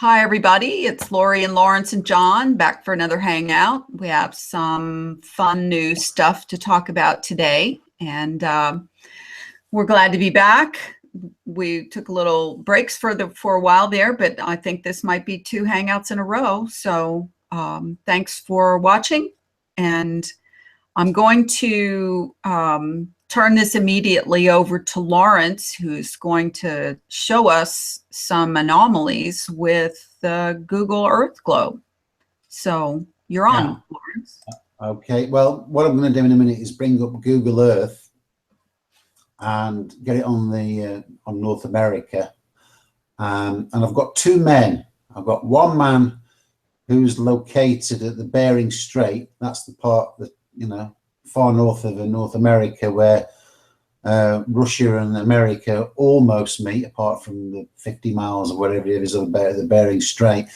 Hi, everybody. It's Lori and Lawrence and John back for another hangout. We have some fun new stuff to talk about today, and we're glad to be back. We took a little breaks for a while there, but I think this might be 2 hangouts in a row. So thanks for watching, and I'm going to turn this immediately over to Lawrence, who's going to show us some anomalies with the Google Earth globe. So you're on, Lawrence. Okay, well, what I'm going to do in a minute is bring up Google Earth and get it on the on North America. And I've got 2 men. I've got one man who's located at the Bering Strait. That's the part that, you know, far north of North America, where Russia and America almost meet, apart from the 50 miles or whatever it is of the Bering Strait.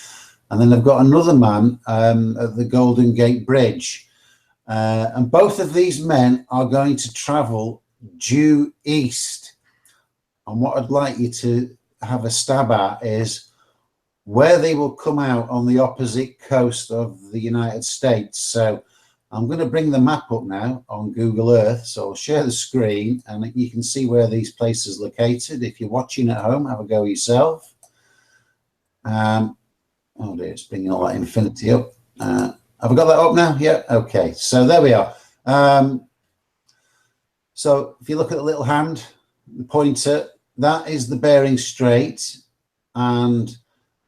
And then I've got another man at the Golden Gate Bridge. And both of these men are going to travel due east. And what I'd like you to have a stab at is where they will come out on the opposite coast of the United States. So I'm going to bring the map up now on Google Earth. So I'll share the screen and you can see where these places are located. If you're watching at home, have a go yourself. Oh dear, it's bringing all that infinity up. Have I got that up now? Yeah, okay. So there we are. So if you look at the little hand, the pointer, that is the Bering Strait, and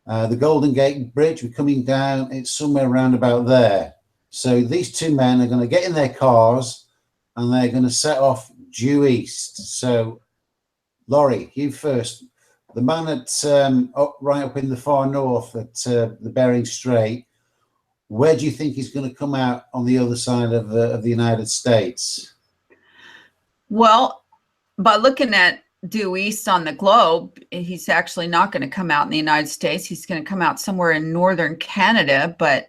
the Golden Gate Bridge, we're coming down, it's somewhere around about there. So these 2 men are going to get in their cars and they're going to set off due east. So Laurie, you first. The man at right up in the far north at the Bering Strait, where do you think he's going to come out on the other side of the United States? Well, by looking at due east on the globe, he's actually not going to come out in the United States. He's going to come out somewhere in northern Canada, but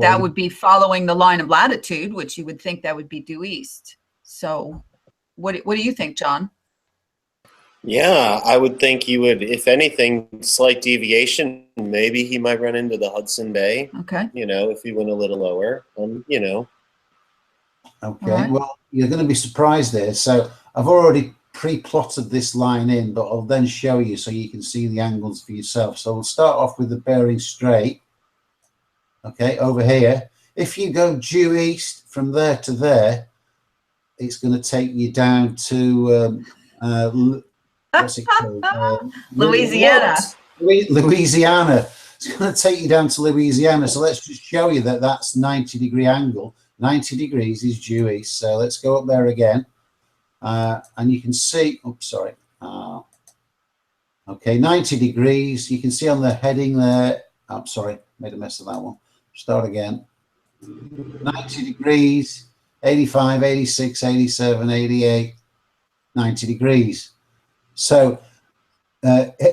that would be following the line of latitude, which you would think that would be due east. So what do you think, John? Yeah, I would think you would, if anything, slight deviation, maybe he might run into the Hudson Bay. Okay. You know, if he went a little lower, you know. Okay, right. Well, you're going to be surprised there. So I've already pre-plotted this line in, but I'll then show you so you can see the angles for yourself. So we'll start off with the Bering Strait. Okay, over here. If you go due east from there to there, it's going to take you down to what's it called? Louisiana. Louisiana. It's going to take you down to Louisiana. So let's just show you that that's 90-degree angle. 90 degrees is due east. So let's go up there again. And you can see, oops, sorry. Okay, 90 degrees. You can see on the heading there. I'm sorry, made a mess of that one. Start again. 90 degrees, 85, 86, 87, 88, 90 degrees. So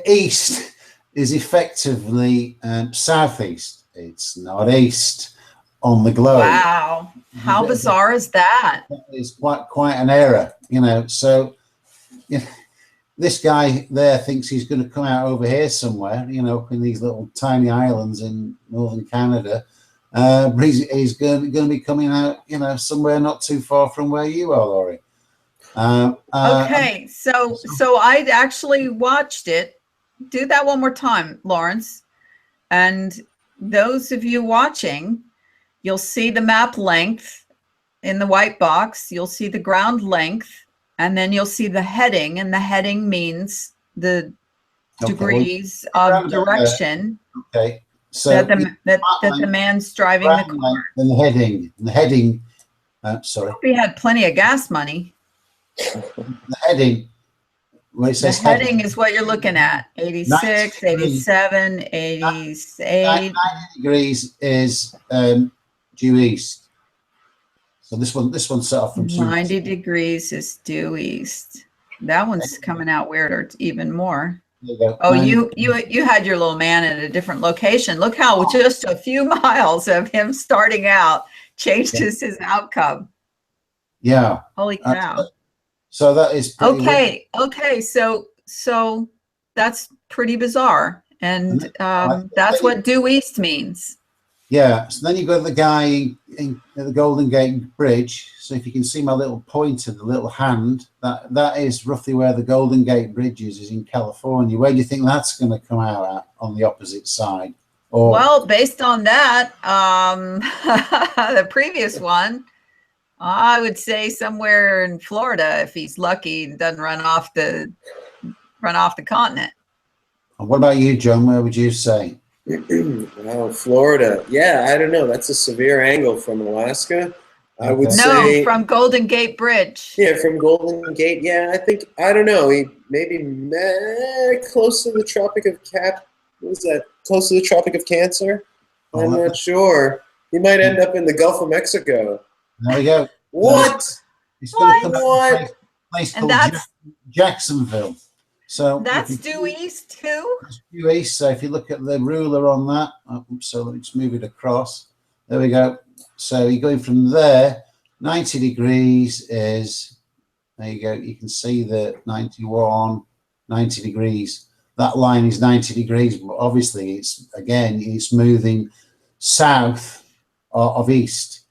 east is effectively southeast. It's not east on the globe. Wow, how bizarre is that? It's quite an error, you know. So you know, this guy there thinks he's going to come out over here somewhere, you know, in these little tiny islands in northern Canada. But he's going to be coming out, you know, somewhere not too far from where you are, Laurie. Okay, so I actually watched it. Do that one more time, Lawrence. And those of you watching, you'll see the map length in the white box. You'll see the ground length, and then you'll see the heading, and the heading means the degrees of direction. Okay. So that the man's driving the car. And the heading, sorry. He had plenty of gas money. The heading, where it says the heading is what you're looking at. 86, 87, 88. 90 degrees is due east. So this one's set off from 90 degrees is due east. That one's coming out weirder even more. Oh, you had your little man at a different location. Look how just a few miles of him starting out changed his outcome. Yeah. Holy cow. So that is okay. So that's pretty bizarre. And Right. that's what due east means. Yeah, so then you've got the guy at the Golden Gate Bridge. So if you can see my little pointer, the little hand, that is roughly where the Golden Gate Bridge is in California. Where do you think that's going to come out at on the opposite side? Or, Well, based on that, the previous one, I would say somewhere in Florida, if he's lucky, and doesn't run off the continent. what about you, John? Where would you say? Wow, Florida. Yeah, I don't know. That's a severe angle from Alaska. I would Okay. No, say, from Golden Gate Bridge. yeah, from Golden Gate. Yeah, I think, I don't know. He maybe close to the Tropic of what is that? Close to the Tropic of Cancer? I'm Oh, not sure. He might end up in the Gulf of Mexico. there we go. What? It's going to come What? out of a place And called that's Jacksonville. So that's due east too. due east. So if you look at the ruler on that, so let me just move it across. There we go. So you're going from there. 90 degrees is, there you go. You can see the 91, 90 degrees. That line is 90 degrees, but obviously it's moving south of east.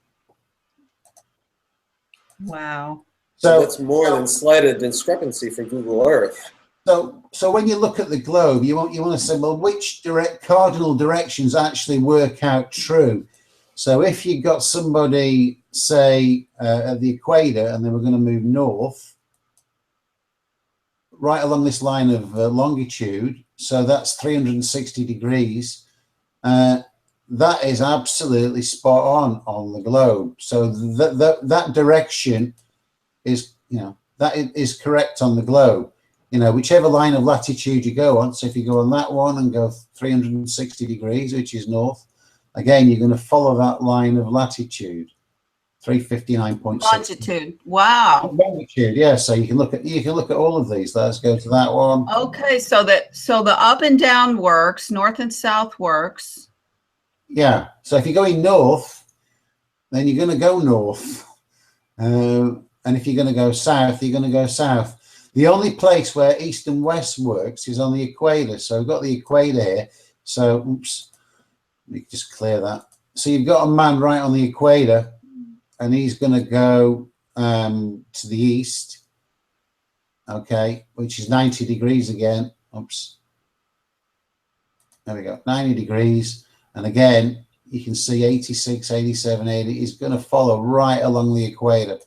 Wow. So that's more than slight discrepancy for Google Earth. So when you look at the globe, you want to say, well, which cardinal directions actually work out true? So if you've got somebody, say, at the equator, and they were going to move north, right along this line of longitude, so that's 360 degrees, that is absolutely spot on the globe. So that direction is, that is correct on the globe. Whichever line of latitude you go on. So if you go on that one and go 360 degrees, which is north, again, you're going to follow that line of latitude, 359.6. Longitude. Wow. Longitude, yeah. So you can look at all of these. Let's go to that one. Okay, so the up and down works, north and south works. Yeah. So if you're going north, then you're going to go north. And if you're going to go south, you're going to go south. The only place where east and west works is on the equator. So we've got the equator here. So, oops, let me just clear that. So you've got a man right on the equator, and he's going to go to the east, okay, which is 90 degrees again. Oops. There we go, 90 degrees. And again, you can see 86, 87, 80. He's going to follow right along the equator.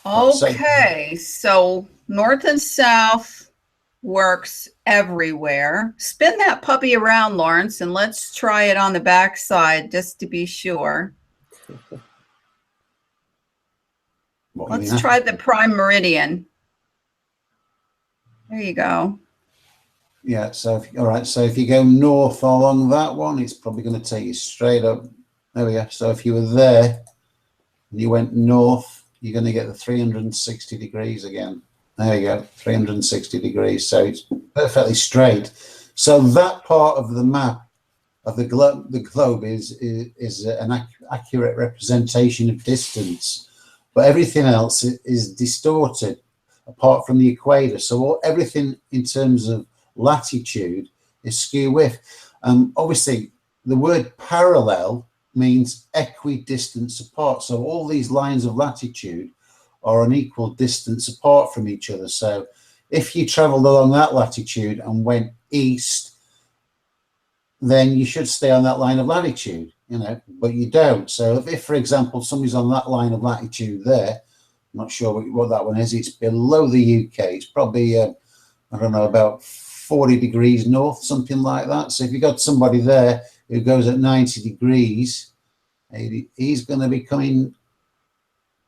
Okay, so north and south works everywhere. Spin that puppy around, Lawrence, and let's try it on the back side just to be sure. Let's try the prime meridian. There you go. Yeah, so all right, so if you go north along that one, it's probably going to take you straight up. There we go. So if you were there and you went north, you're going to get the 360 degrees again. There you go, 360 degrees. So it's perfectly straight. So that part of the map of the globe is an accurate representation of distance, but everything else is distorted apart from the equator. So everything in terms of latitude is skew with. Obviously, the word parallel means equidistance apart. So all these lines of latitude are an equal distance apart from each other. So if you traveled along that latitude and went east, then you should stay on that line of latitude, but you don't. So if for example, somebody's on that line of latitude there, I'm not sure what that one is, it's below the UK. It's probably, I don't know, about 40 degrees north, something like that. So if you got somebody there who goes at 90 degrees, he's going to be coming,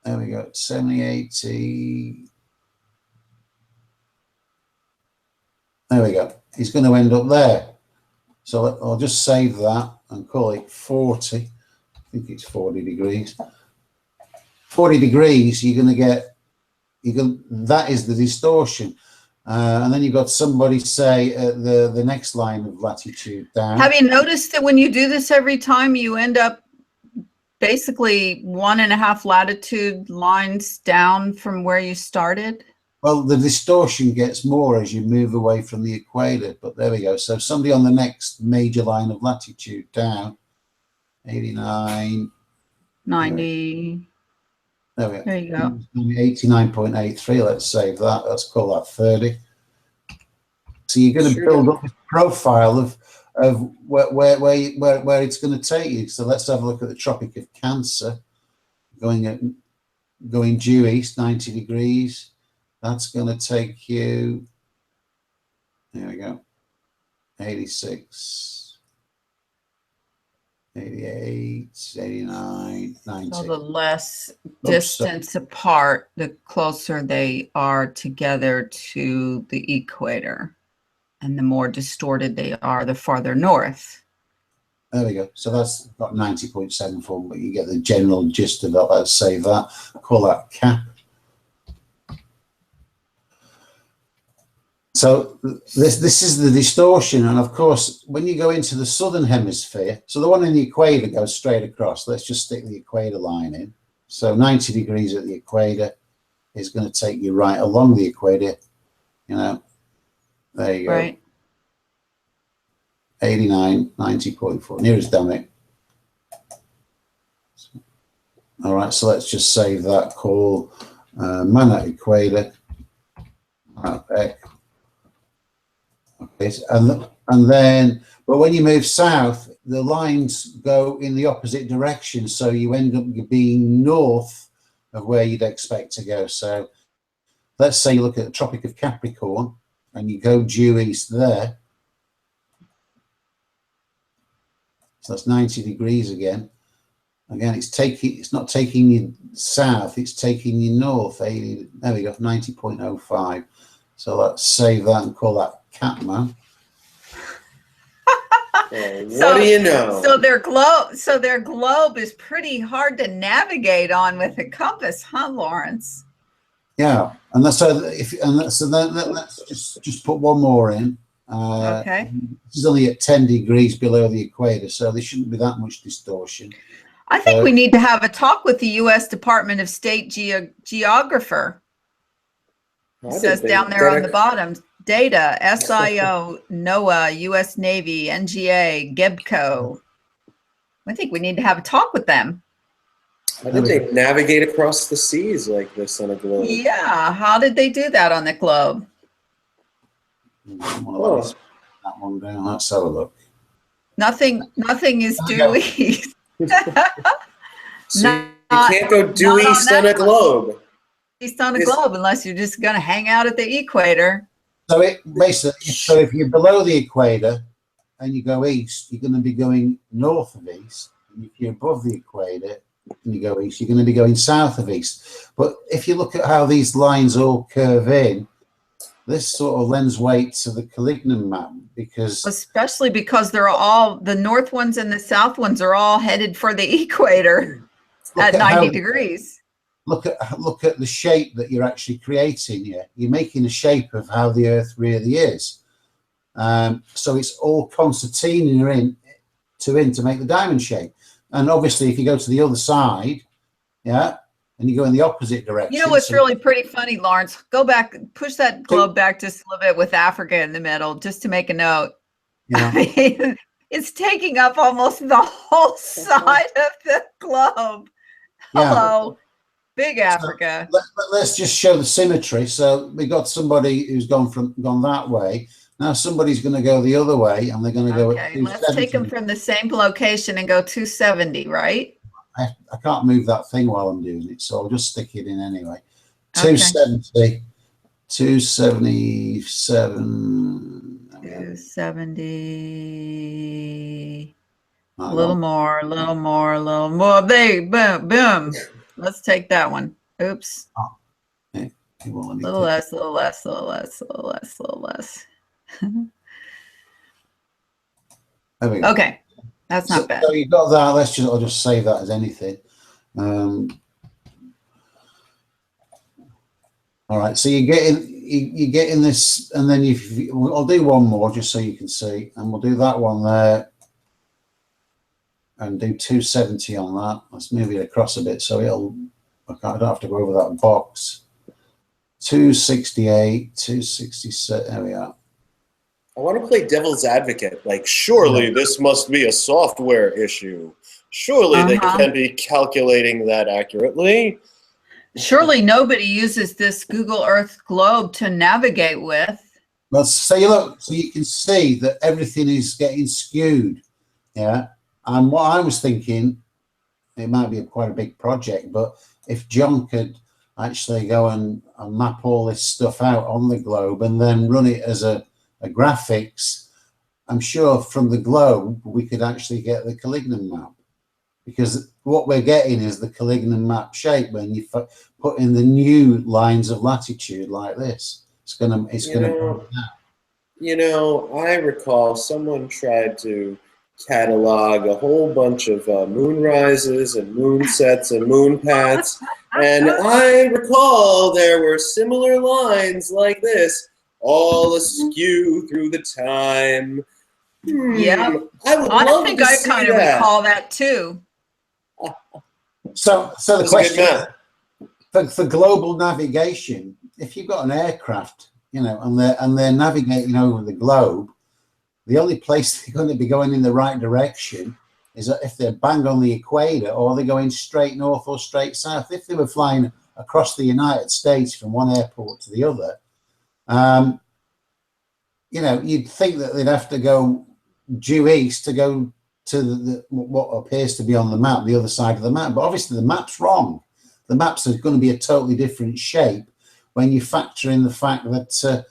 there we go, 70, 80. There we go. He's going to end up there. So I'll just save that and call it 40. I think it's 40 degrees. 40 degrees, you're going to get, that is the distortion. And then you've got somebody, say, at the next line of latitude down. Have you noticed that when you do this every time, you end up basically 1.5 latitude lines down from where you started? Well, the distortion gets more as you move away from the equator, but there we go. So somebody on the next major line of latitude down, 89, 90. there we go. There you go. 89.83, let's save that. Let's call that 30. So you're going to build up a profile of where it's going to take you. So let's have a look at the Tropic of Cancer, going due east 90 degrees. That's going to take you, there we go, 86, 88, 89, 90. So the less distance apart, the closer they are together to the equator. And the more distorted they are, the farther north. There we go. So that's got 90.74, but you get the general gist of that. Let's save that. Call that cap. So this is the distortion, and of course, when you go into the southern hemisphere, so the one in the equator goes straight across. Let's just stick the equator line in. So 90 degrees at the equator is going to take you right along the equator. You know, there you go. Right. 89, 90.4. Nearest damn. All right, so let's just save that call. Man at equator. Okay, and then, but when you move south, the lines go in the opposite direction, so you end up being north of where you'd expect to go. So let's say you look at the Tropic of Capricorn and you go due east there. So that's 90 degrees again. Again, it's not taking you south, it's taking you north. 80, there we go, 90.05. So let's save that and call that Catman. What do you know? So their globe is pretty hard to navigate on with a compass, huh, Lawrence? Yeah, and that's so then let's just put one more in. Okay. This is only at 10 degrees below the equator, so there shouldn't be that much distortion. I think we need to have a talk with the U.S. Department of State geographer. It says down there on the bottom, data, SIO, NOAA, U.S. Navy, NGA, GEBCO. I think we need to have a talk with them. How did they navigate across the seas like this on a globe? Yeah, how did they do that on the globe? Well, that one down. Let's have a look. Nothing is due east. So you can't go due east on a globe. East on a globe unless you're just going to hang out at the equator. So it basically, so if you're below the equator and you go east, you're going to be going north of east. And if you're above the equator and you go east, you're going to be going south of east. But if you look at how these lines all curve in, this sort of lends weight to the Calignan map, because especially because they're all, the north ones and the south ones are all headed for the equator at 90 degrees. Look at the shape that you're actually creating here. You're making a shape of how the Earth really is. So it's all concertina to make the diamond shape. And obviously, if you go to the other side, yeah, and you go in the opposite direction. You know what's really pretty funny, Lawrence? Go back, push that globe back just a little bit with Africa in the middle, just to make a note. Yeah. I mean, it's taking up almost the whole side of the globe. Hello. Yeah. Big Africa. So let's just show the symmetry. So we got somebody who's gone that way. Now somebody's going to go the other way, and they're going to go. Okay, let's take them from the same location and go 270, right? I can't move that thing while I'm doing it, so I'll just stick it in anyway. 270, 277. 270. A little more. Big, boom, boom. Let's take that one. Oops. Oh, okay. Well, little less. There we go. Okay, that's not bad. So you've got that. I'll just save that as anything. All right. So you get in this, and then I'll do one more just so you can see, and we'll do that one there. And do 270 on that. Let's move it across a bit so I don't have to go over that box. 268, 267. There we are. I want to play devil's advocate. Like, surely this must be a software issue. Surely they can't be calculating that accurately. Surely nobody uses this Google Earth globe to navigate with. Well, so you can see that everything is getting skewed. Yeah. And what I was thinking, it might be quite a big project, but if John could actually go and map all this stuff out on the globe and then run it as a graphics, I'm sure from the globe we could actually get the Calignan map, because what we're getting is the Calignan map shape when you put in the new lines of latitude like this. You know, I recall someone tried to catalog a whole bunch of moon rises and moon sets and moon paths, and I recall there were similar lines like this, all askew through the time. Yeah, I think I kind of recall that too. So the question for global navigation, if you've got an aircraft, you know, and they're navigating over the globe, the only place they're going to be going in the right direction is if they're bang on the equator, or they're going straight north or straight south. If they were flying across the United States from one airport to the other, you know, you'd think that they'd have to go due east to go to what appears to be on the map, the other side of the map. But obviously the map's wrong. The maps are going to be a totally different shape when you factor in the fact that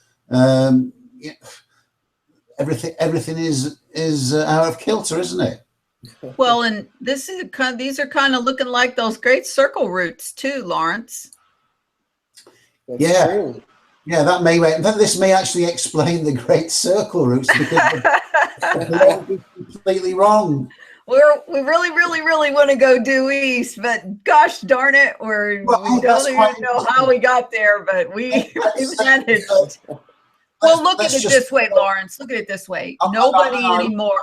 everything is out of kilter, isn't it? Well, and these are kind of looking like those great circle routes too, Lawrence. That's true. Yeah, this may actually explain the great circle routes, because they're completely wrong. We really want to go due east, but gosh darn it, we don't even know how we got there, but we managed. Well, look at it this way, Lawrence. Look at it this way. Nobody anymore.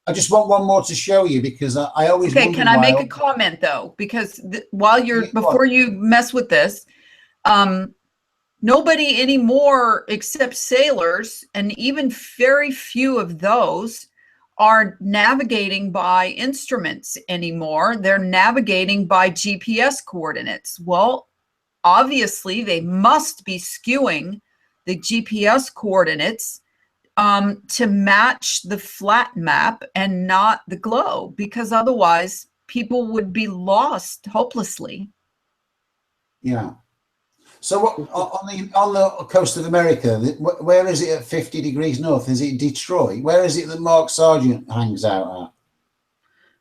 I just want one more to show you, because I always. Okay, can I make a comment though? Because before you mess with this, nobody anymore except sailors, and even very few of those, are navigating by instruments anymore. They're navigating by GPS coordinates. Well, obviously they must be skewing the GPS coordinates to match the flat map and not the globe, because otherwise people would be lost hopelessly. Yeah. So what, on the coast of America, where is it at 50 degrees north? Is it Detroit? Where is it that Mark Sargent hangs out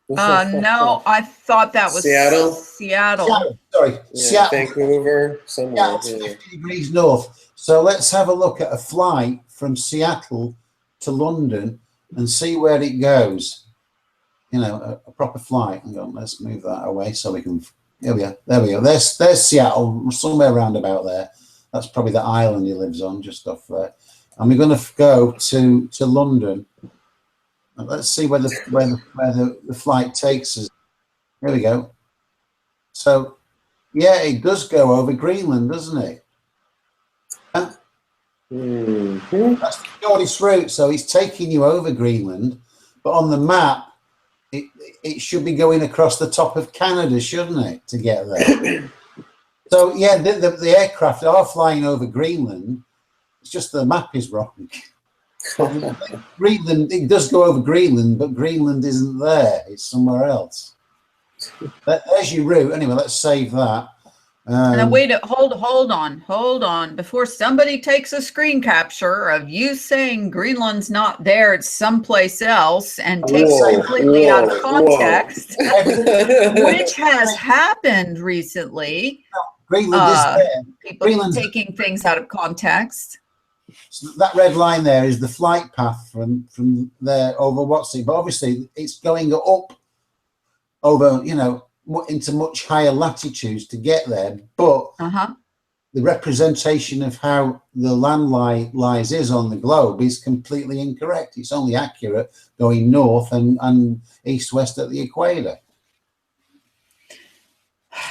at? No, I thought that was Seattle. Sorry, Yeah, Seattle. Vancouver, somewhere. Yeah, it's 50 degrees north. So let's have a look at a flight from Seattle to London and see where it goes. You know, a proper flight. Hang on, let's move that away so we can. There we go. There's Seattle, somewhere around about there. That's probably the island he lives on, just off there. And we're going to go to London. And let's see where the flight takes us. There we go. So, yeah, it does go over Greenland, doesn't it? That's the shortest route. So he's taking you over Greenland, but on the map, it should be going across the top of Canada, shouldn't it, to get there? So, yeah, the aircraft are flying over Greenland. It's just the map is wrong. Greenland, it does go over Greenland, but Greenland isn't there. It's somewhere else. There's your route. Anyway, let's save that. Now wait, hold on. Before somebody takes a screen capture of you saying Greenland's not there, it's someplace else, and takes it completely out of context, which has happened recently. Greenland is there. People taking things out of context. So that red line there is the flight path from there over Watsy, but obviously it's going up over, you know, into much higher latitudes to get there, but the representation of how the land lies is on the globe is completely incorrect. It's only accurate going north and east-west at the equator.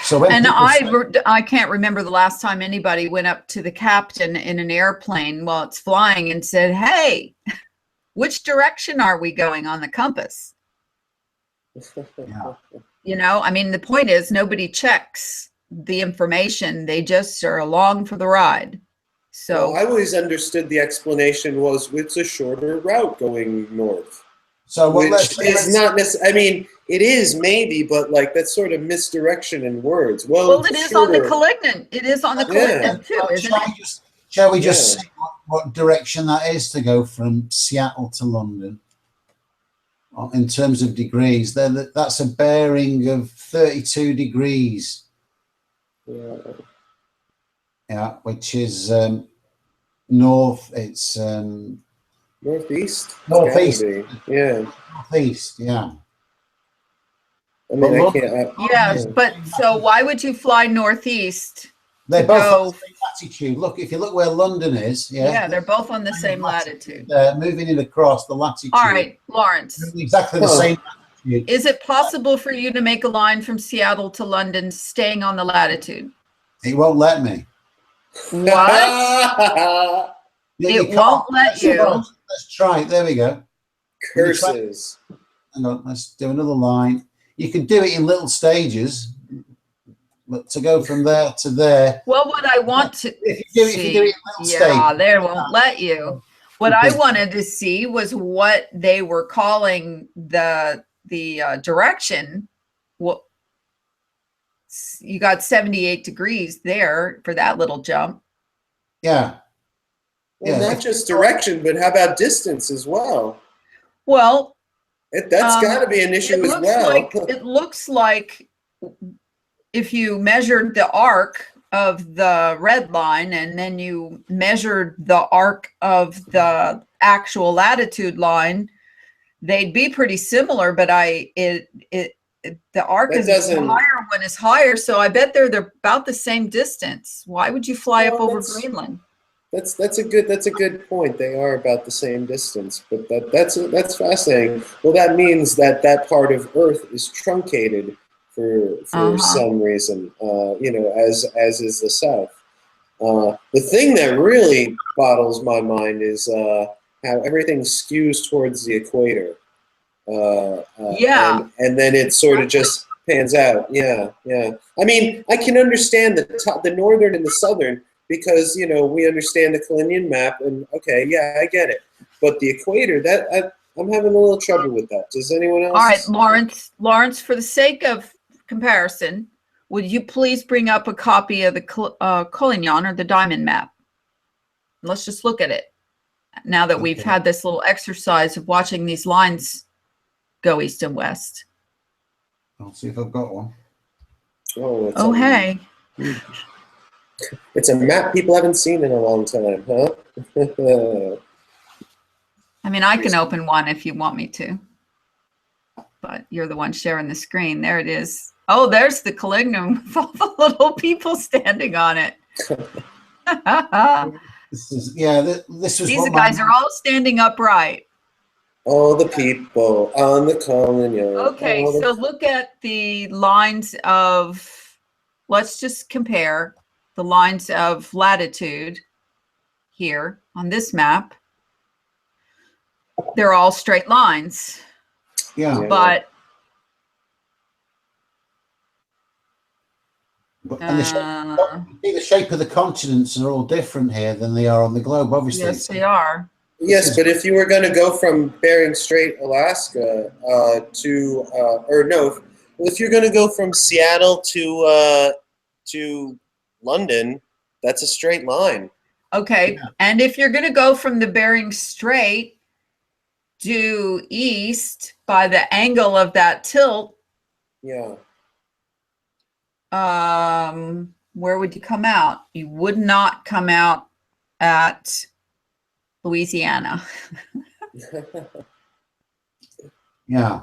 So when And people say, I can't remember the last time anybody went up to the captain in an airplane while it's flying and said, "Hey, which direction are we going on the compass?" yeah. You know, I mean, the point is nobody checks the information. They just are along for the ride. So Well, I always understood the explanation was it's a shorter route going north. So what? Which is not necessarily, I mean, it is maybe, but like that's sort of misdirection in words. Well, it it's is on the shorter. Collignon. It is on the Yeah. Collignon too, isn't it? Shall we just Yeah. see what direction that is to go from Seattle to London in terms of degrees? Then that's a bearing of 32 degrees. Yeah. Yeah, which is north. It's Northeast? northeast. It's gotta be. Yeah. Northeast. Yeah. I mean, But I London, can't. Yes, but so why would you fly northeast they're to both on go? the same latitude. Look, if you look where London is, Yeah, they're both on the same latitude. Moving it across the latitude. All right, Lawrence. Exactly the same latitude. Is it possible for you to make a line from Seattle to London staying on the latitude? It won't let me. What? It won't let you. Let's try it. There we go. Curses. Hang on, let's do another line. You can do it in little stages, but to go from there to there. Well, what I want to if you do it in little stages, they won't let you. What I wanted to see was what they were calling the direction. What you got 78 degrees there for that little jump. Yeah. Well, not just direction, but how about distance as well? Well, that's got to be an issue as well. It looks like if you measured the arc of the red line and then you measured the arc of the actual latitude line, they'd be pretty similar, but the arc is higher when it's higher, so I bet they're about the same distance. Why would you fly up over Greenland? That's a good point. They are about the same distance, but that's fascinating. Well, that means that part of Earth is truncated for some reason. You know, as is the South. The thing that really boggles my mind is how everything skews towards the equator. And then it sort of just pans out. Yeah. I mean, I can understand the northern and the southern because you know we understand the Collignon map, and okay, yeah, I get it. But the equator, I'm having a little trouble with that. Does anyone else? All right, Lawrence, for the sake of comparison, would you please bring up a copy of the Collignon or the diamond map? Let's just look at it now that we've had this little exercise of watching these lines go east and west. I'll see if I've got one. Oh, hey. It's a map people haven't seen in a long time, huh? I mean, I can open one if you want me to, but you're the one sharing the screen. There it is. Oh, there's the Collignon with all the little people standing on it. These guys are all standing upright. All the people on the Collignon. Okay, so look at the lines of, let's just compare the lines of latitude here on this map. They're all straight lines. Yeah. But the shape of the continents are all different here than they are on the globe, obviously. Yes, they are. Yes, but if you were going to go from Bering Strait, Alaska, if you're going to go from Seattle to London, that's a straight line. Okay, and if you're going to go from the Bering Strait due east by the angle of that tilt, where would you come out? You would not come out at Louisiana. Yeah.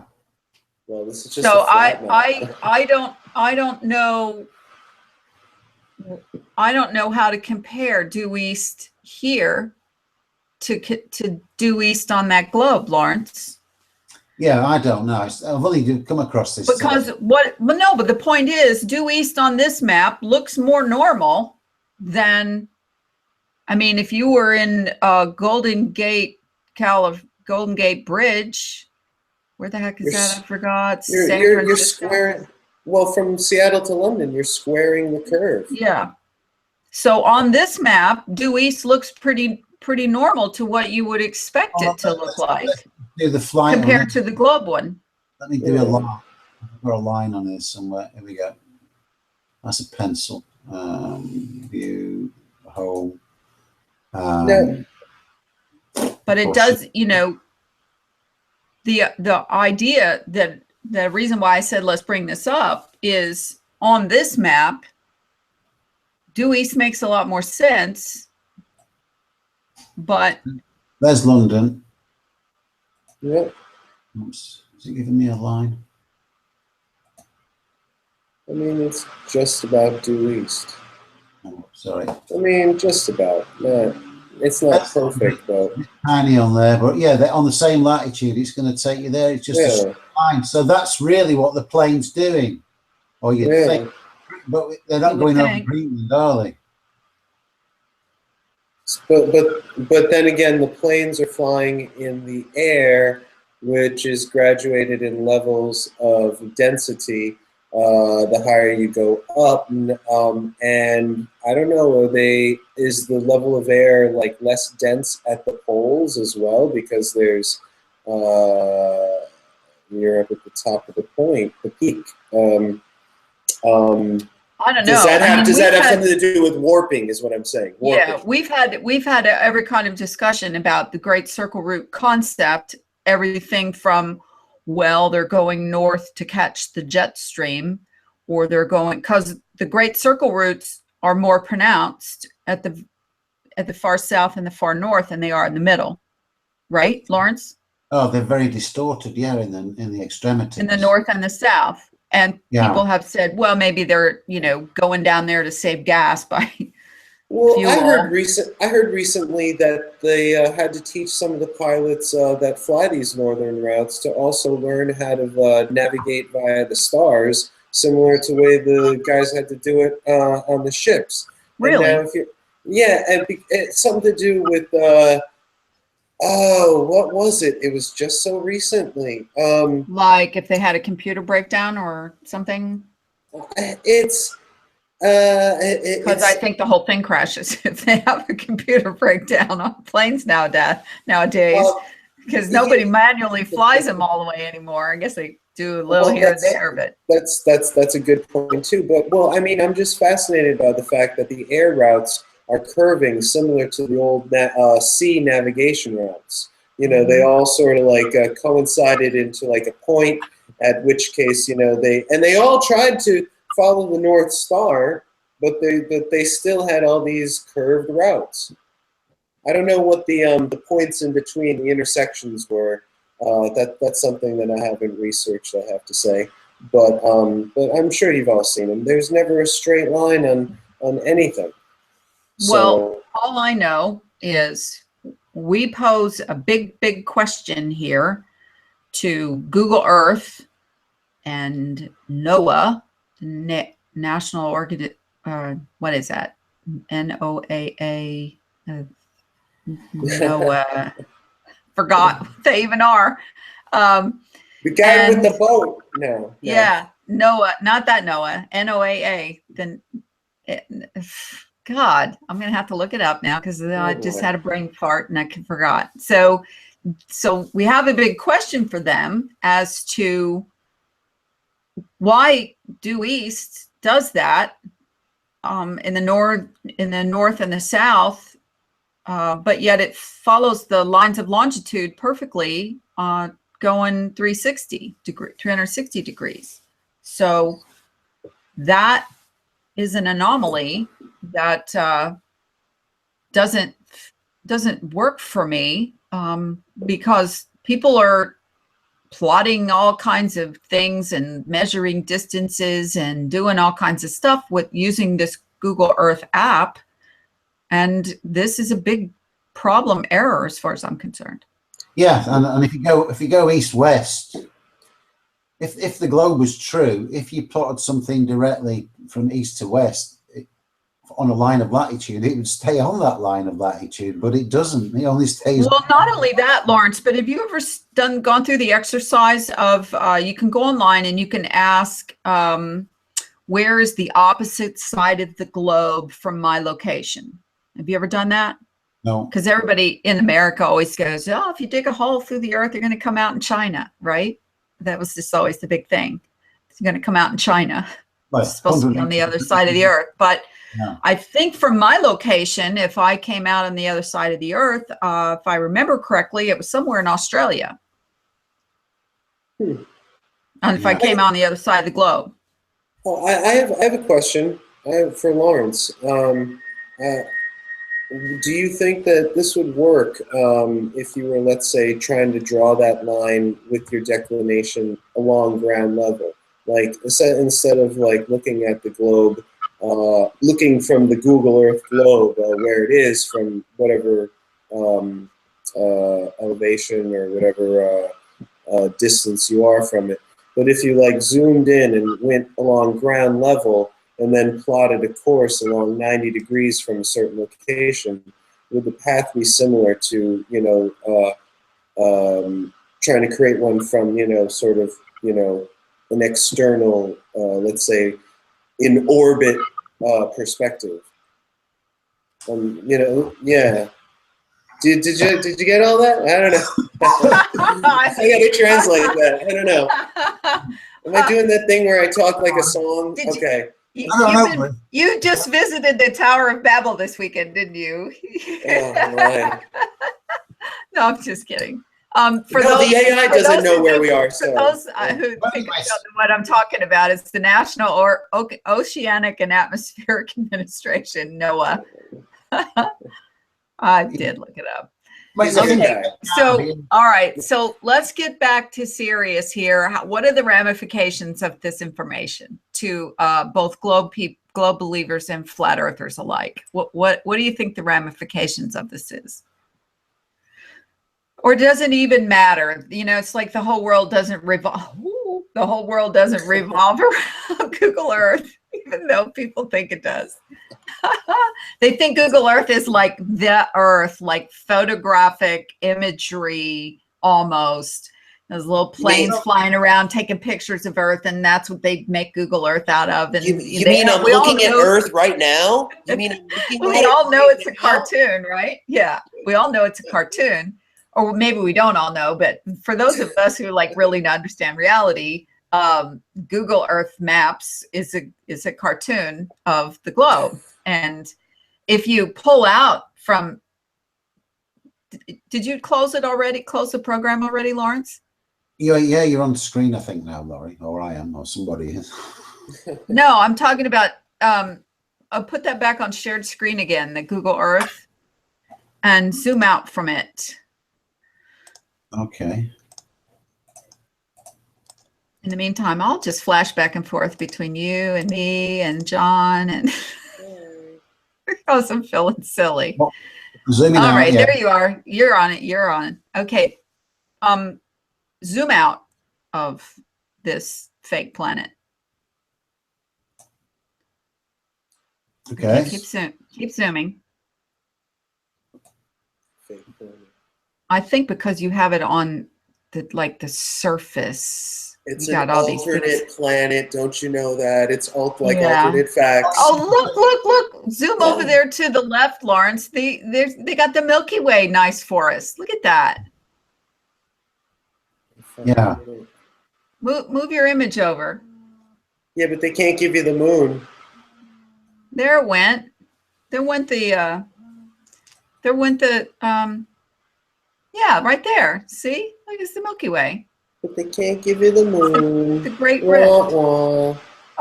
Well, this is just so I don't know how to compare due east here to due east on that globe, Lawrence. Yeah, I don't know. I've only come across this. Because well, no, but the point is, due east on this map looks more normal than, I mean, if you were in Golden Gate, Golden Gate Bridge, where the heck is that? I forgot. San You're Francisco. squaring. Well, from Seattle to London, you're squaring the curve. Yeah. So on this map, due east looks pretty normal to what you would expect it to look like. Do the flight compared to the globe one. Let me do a line. I've got a line on here somewhere. Here we go. That's a pencil. View home. But it does, you know, the idea that the reason why I said let's bring this up is on this map, due east makes a lot more sense. But there's London. Yep. Oops. Is it giving me a line? I mean, it's just about due east. Oh, sorry. I mean, just about. It's not perfect, but it's tiny on there. But yeah, they're on the same latitude. It's going to take you there. It's just a straight line. So that's really what the plane's doing, or you think. But they're not going over Greenland, are they? But then again, the planes are flying in the air, which is graduated in levels of density. The higher you go up, and I don't know, is the level of air like less dense at the poles as well, because there's you're up at the top of the point, the peak. I don't know. Does that have something to do with warping? Is what I'm saying. Warping. Yeah, we've had every kind of discussion about the Great Circle Route concept. Everything from, well, they're going north to catch the jet stream, or they're going, because the Great Circle routes are more pronounced at the far south and the far north than they are in the middle, right, Lawrence? Oh, they're very distorted, yeah, in the extremities. In the north and the south. And people have said, well, maybe they're, you know, going down there to save gas by fuel. I heard recently that they had to teach some of the pilots that fly these northern routes to also learn how to navigate via the stars, similar to the way the guys had to do it on the ships. Really? And now and it's something to do with what was it? It was just so recently. Like if they had a computer breakdown or something? Because I think the whole thing crashes if they have a computer breakdown on planes nowadays, because nobody manually flies them all the way anymore. I guess they do a little here and there, but that's a good point too. But I mean, I'm just fascinated by the fact that the air routes are curving similar to the old sea navigation routes. You know, they all sort of like coincided into like a point, at which case, you know, they all tried to follow the North Star, but they still had all these curved routes. I don't know what the points in between the intersections were. That's something that I haven't researched, I have to say. But I'm sure you've all seen them. There's never a straight line on anything. Well, all I know is we pose a big question here to Google Earth and NOAA, National what is that? NOAA. NOAA. Forgot what they even are. The guy with the boat. No. Yeah, NOAA, not that NOAA. NOAA. Then. God, I'm going to have to look it up now because I just had a brain fart and I forgot. So we have a big question for them as to why due east does that in the north and the south, but yet it follows the lines of longitude perfectly, going 360 degrees. So that is an anomaly that doesn't work for me, because people are plotting all kinds of things and measuring distances and doing all kinds of stuff with using this Google Earth app, and this is a big problem error as far as I'm concerned. Yeah, and if you go east-west, if the globe was true, if you plotted something directly from east to west on a line of latitude, it would stay on that line of latitude, but it doesn't. It only stays. Well, not only that, Lawrence, but have you ever gone through the exercise of you can go online and you can ask where is the opposite side of the globe from my location? Have you ever done that? No. Because everybody in America always goes, oh, if you dig a hole through the earth, you're going to come out in China, right? That was just always the big thing. It's going to come out in China. Well, It's supposed to be on the other side of the earth. But yeah. I think from my location, if I came out on the other side of the earth, if I remember correctly, it was somewhere in Australia. And if I came out on the other side of the globe. Oh, I have a question for Lawrence. Do you think that this would work if you were, let's say, trying to draw that line with your declination along ground level? Like instead of like looking at the globe, looking from the Google Earth globe where it is from whatever elevation or whatever distance you are from it. But if you like zoomed in and went along ground level and then plotted a course along 90 degrees from a certain location, would the path be similar to, trying to create one from, sort of, an external, let's say, in orbit perspective? Yeah. Did you get all that? I don't know. I gotta translate that. I don't know. Am I doing that thing where I talk like a song? Okay. You just visited the Tower of Babel this weekend, didn't you? Oh, right. No, I'm just kidding. The AI doesn't know where we are. For those who think what I'm talking about, it's the National Oceanic and Atmospheric Administration, NOAA. I did look it up. Okay, so all right, so let's get back to serious here. What are the ramifications of this information to both globe believers and flat earthers alike? What do you think the ramifications of this is? Or does it even matter? It's like the whole world doesn't revolve. The whole world doesn't revolve around Google Earth, even though people think it does. They think Google Earth is like the Earth, like photographic imagery almost. Those little planes flying around taking pictures of Earth, and that's what they make Google Earth out of. And you mean I'm looking at Earth right now? You mean we all know it's a cartoon, right? Yeah, we all know it's a cartoon. Or maybe we don't all know, but for those of us who like really understand reality, Google Earth Maps is a cartoon of the globe. And if you pull out from, did you close it already? Close the program already, Lawrence? Yeah, you're on screen, I think now, Laurie, or I am, or somebody is. No, I'm talking about, I'll put that back on shared screen again, the Google Earth, and zoom out from it. Okay. In the meantime, I'll just flash back and forth between you and me and John and because I'm feeling silly. Well, zooming all out, right, yeah. There you are. You're on it. You're on. Okay. Zoom out of this fake planet. Okay. Keep zooming. I think because you have it on the surface. It's an alternate planet, don't you know that? It's alternate facts. Oh, look! Zoom over there to the left, Lawrence. They got the Milky Way nice for us. Look at that. Yeah. Move your image over. Yeah, but they can't give you the moon. There it went. There went the yeah, right there. See? Look, it's the Milky Way. But they can't give you the moon. The Great Rift.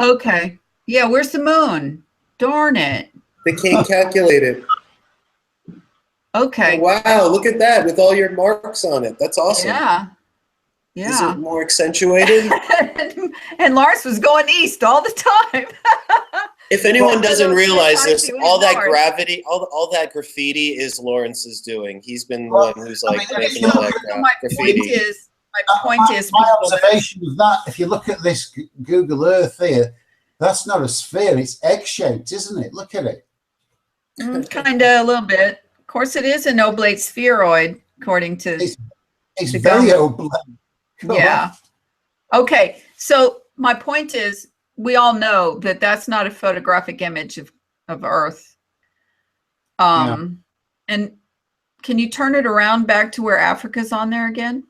Okay. Yeah, where's the moon? Darn it. They can't calculate it. Okay. Oh, wow, look at that with all your marks on it. That's awesome. Yeah. Is it more accentuated? And Lars was going east all the time. If anyone doesn't realize this, precisely all that Lawrence. gravity, all that graffiti is Lawrence's doing. He's been the one who's like making So all that my graffiti. point is, my people, observation of that, if you look at this Google Earth here, that's not a sphere, it's egg-shaped, isn't it? Look at it. kind of a little bit. Of course, it is an oblate spheroid, according to It's the very government. oblate. Yeah. Okay. So my point is, we all know that that's not a photographic image of Earth. And can you turn it around back to where Africa's on there again?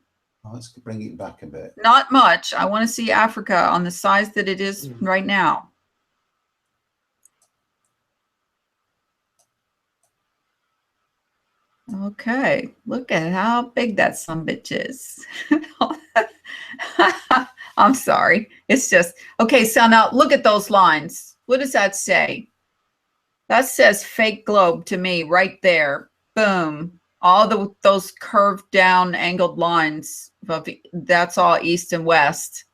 Oh, let's bring it back a bit. Not much. I want to see Africa on the size that it is right now. Okay, look at how big that sumbitch is. I'm sorry. It's just, okay, so now look at those lines. What does that say? That says fake globe to me right there. Boom. All those curved down angled lines, that's all east and west.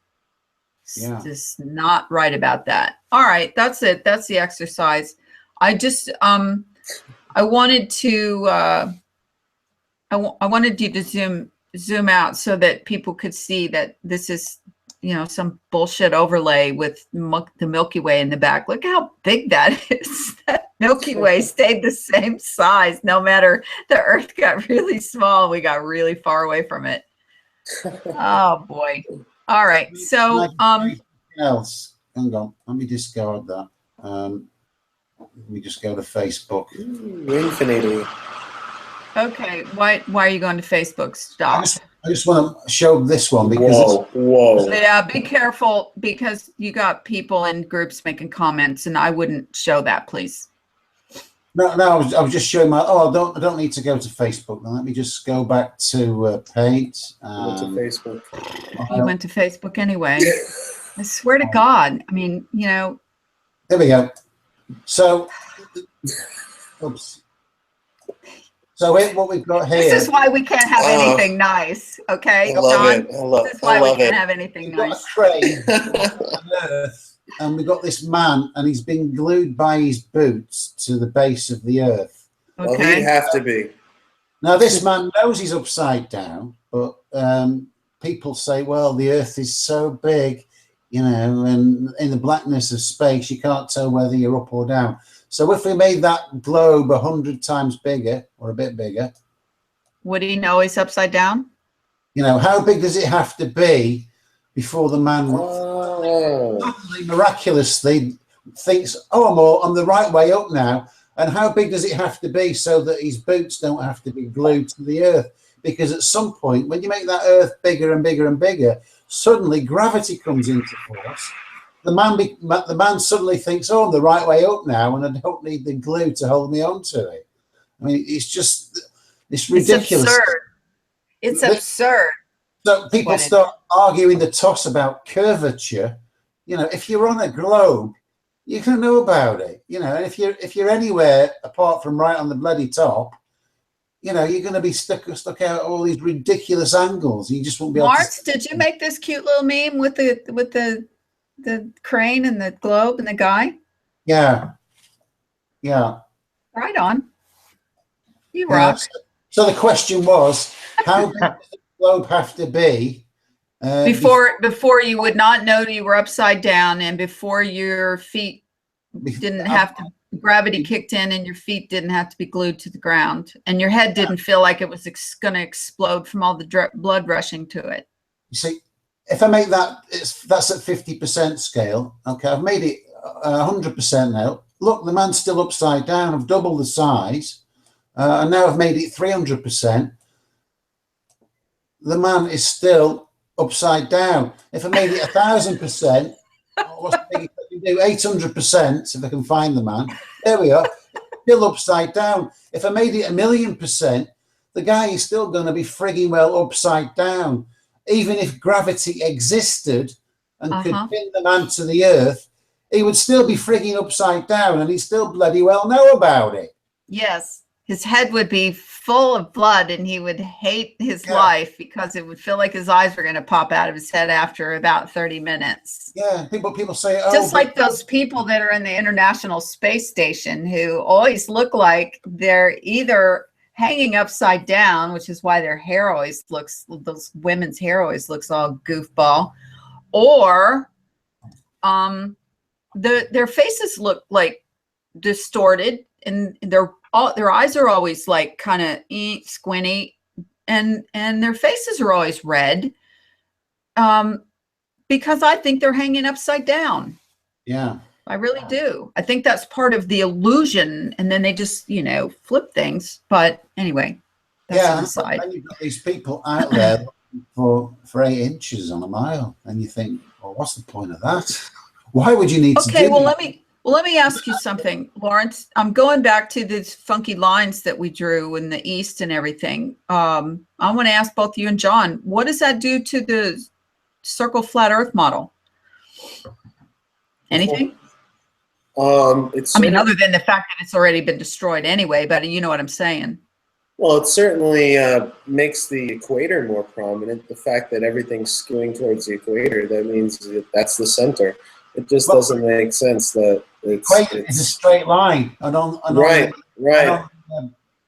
Yeah. Just not right about that. All right, that's it. That's the exercise. I just, I wanted to, I wanted you to zoom out so that people could see that this is, you know, some bullshit overlay with the Milky Way in the back. Look how big that is. That Milky Way stayed the same size no matter the Earth got really small. We got really far away from it. Oh boy. All right. So else. Hang on. Let me discard that. Let me just go to Facebook. Infinity. Okay. Why are you going to Facebook? Stop. I just want to show this one because whoa. Yeah, be careful because you got people in groups making comments, and I wouldn't show that, please. No, I was just showing my. Oh, I don't need to go to Facebook. Now let me just go back to Paint. Went to Facebook. You went to Facebook anyway. I swear to God. I mean, you know. There we go. So, oops. So what we've got here. This is why we can't have anything nice, okay? I love John, it. I love this is why we it. can't have anything We've nice. got a train on Earth, and we've got this man, and he's been glued by his boots to the base of the Earth. Well, Okay. he'd have to be. Now, this man knows he's upside down, but people say, well, the Earth is so big, you know, and in the blackness of space, you can't tell whether you're up or down. So if we made that globe 100 times bigger or a bit bigger, Would he know he's upside down? you know, how big does it have to be before the man miraculously thinks, oh, I'm the right way up now? And how big does it have to be so that his boots don't have to be glued to the Earth? Because at some point, when you make that Earth bigger and bigger and bigger, suddenly gravity comes into force. The man suddenly thinks, oh, I'm the right way up now, and I don't need the glue to hold me onto it. I mean, it's ridiculous. It's absurd. It's absurd. So people start arguing the toss about curvature. You know, if you're on a globe, you can know about it. You know, and if you're anywhere apart from right on the bloody top, you know, you're going to be stuck out at all these ridiculous angles. You just won't be able Martz, did you make this cute little meme with the crane and the globe and the guy? Yeah. Right on. You rock. So the question was, how big does the globe have to be before you would not know you were upside down, and before your feet didn't have to, gravity kicked in and your feet didn't have to be glued to the ground, and your head didn't feel like it was going to explode from all the blood rushing to it? You see, if I make that, that's at 50% scale. Okay, I've made it 100% now. Look, the man's still upside down. I've doubled the size, and now I've made it 300%. The man is still upside down. If I made it 1,000%, what's the biggest I can do? 800%, if I can find the man. There we are. Still upside down. If I made it 1,000,000%, the guy is still going to be frigging well upside down. Even if gravity existed and could pin the man to the Earth, he would still be frigging upside down, and he still bloody well know about it. Yes. his head would be full of blood and he would hate his life because it would feel like his eyes were going to pop out of his head after about 30 minutes. Yeah, people say, oh, just like those people that are in the International Space Station who always look like they're either hanging upside down, which is why their hair always looks, those women's hair always looks all goofball, or their faces look like distorted, and their eyes are always like kind of squinty, and their faces are always red, because I think they're hanging upside down. Yeah, I really do. I think that's part of the illusion, and then they just, you know, flip things. But anyway, that's an aside. And you've got these people out there for 8 inches on a mile, and you think, well, what's the point of that? Why would you need to do that? Let me ask you something, Lawrence. I'm going back to these funky lines that we drew in the East and everything. I want to ask both you and John, what does that do to the circle flat Earth model? Anything? I mean, other than the fact that it's already been destroyed anyway, but you know what I'm saying. Well, it certainly makes the equator more prominent. The fact that everything's skewing towards the equator, that means that that's the center. It just doesn't make sense that it's a straight line, and on the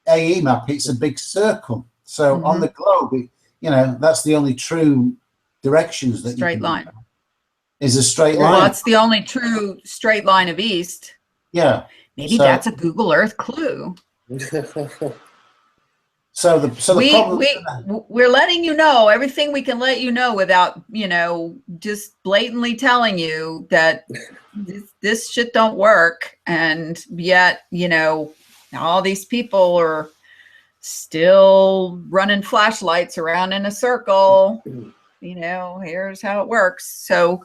AE map, it's a big circle. So on the globe, you know, that's the only true directions that straight line is a straight line. Well, that's the only true straight line of east. Yeah, maybe that's a Google Earth clue. We're letting you know everything we can let you know without, you know, just blatantly telling you that this shit don't work. And yet, you know, all these people are still running flashlights around in a circle. You know, here's how it works. So,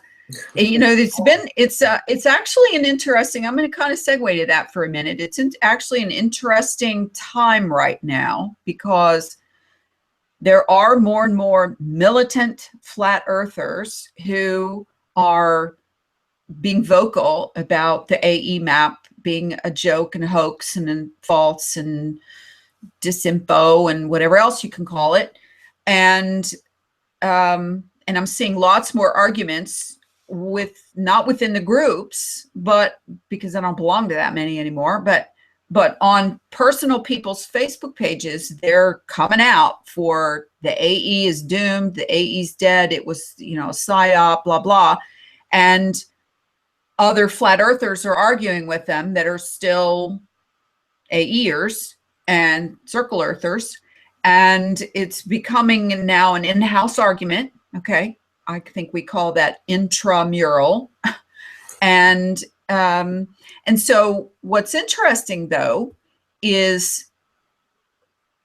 you know, it's actually an interesting, I'm going to kind of segue to that for a minute. It's actually an interesting time right now, because there are more and more militant flat earthers who are being vocal about the AE map being a joke and a hoax and false and disinfo and whatever else you can call it. And I'm seeing lots more arguments not within the groups, but because I don't belong to that many anymore, but on personal people's Facebook pages, they're coming out for the AE is doomed, the AE's dead, it was, you know, a psyop, blah, blah. And other flat earthers are arguing with them that are still AEers and circle earthers. And it's becoming now an in-house argument. Okay. I think we call that intramural. And so what's interesting though, is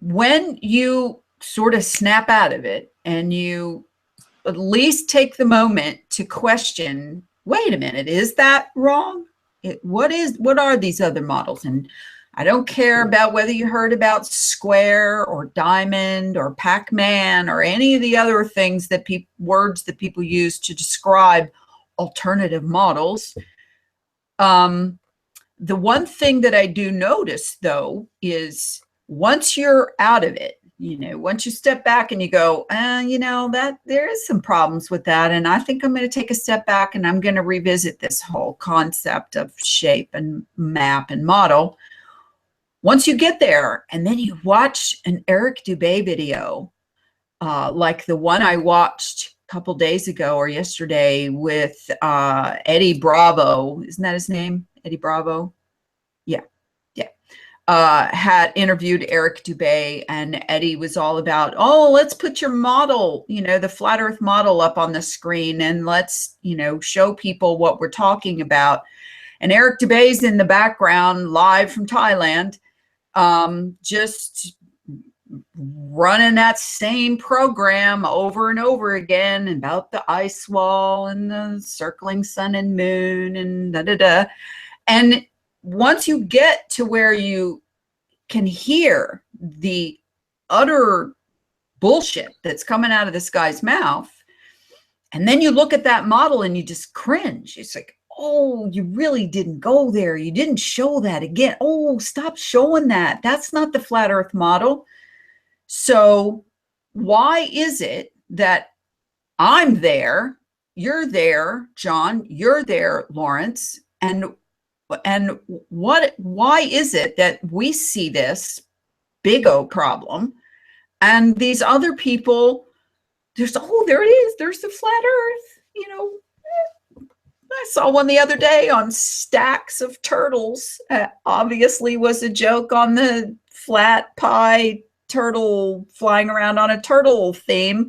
when you sort of snap out of it and you at least take the moment to question, wait a minute, is that wrong? What are these other models? And I don't care about whether you heard about square or diamond or Pac-Man or any of the other things that words that people use to describe alternative models. The one thing that I do notice though is once you're out of it, you know, once you step back and you go, you know, that there is some problems with that. And I think I'm going to take a step back and I'm going to revisit this whole concept of shape and map and model. Once you get there and then you watch an Eric Dubay video, like the one I watched a couple days ago or yesterday with Eddie Bravo, isn't that his name? Eddie Bravo? Yeah. Had interviewed Eric Dubay, and Eddie was all about, oh, let's put your model, you know, the flat earth model up on the screen and let's, you know, show people what we're talking about. And Eric Dubay's in the background live from Thailand, just running that same program over and over again about the ice wall and the circling sun and moon and da-da-da. And once you get to where you can hear the utter bullshit that's coming out of this guy's mouth, and then you look at that model and you just cringe. It's like, oh, you really didn't go there. You didn't show that again. Oh, stop showing that. That's not the flat earth model. So why is it that I'm there, you're there, John, you're there, Lawrence, and why is it that we see this big O problem and these other people, there it is, there's the flat earth, I saw one the other day on stacks of turtles. Obviously was a joke on the flat pie turtle flying around on a turtle theme,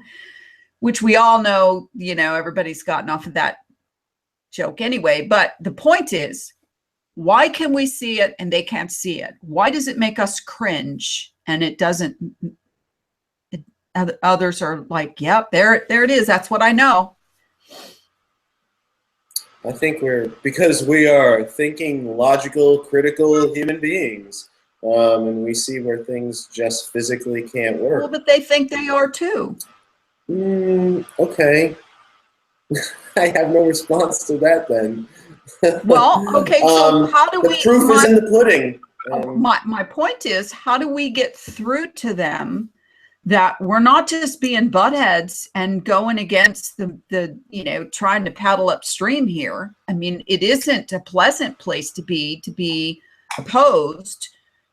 which we all know, everybody's gotten off of that joke anyway. But the point is, why can we see it and they can't see it? Why does it make us cringe and it doesn't? Others are like, yep, there it is. That's what I know. I think because we are thinking, logical, critical human beings, and we see where things just physically can't work. Well, but they think they are too. Okay. I have no response to that then. Well, okay, so how do we... The proof is in the pudding. My point is, how do we get through to them that we're not just being buttheads and going against the trying to paddle upstream here? I mean, it isn't a pleasant place to be opposed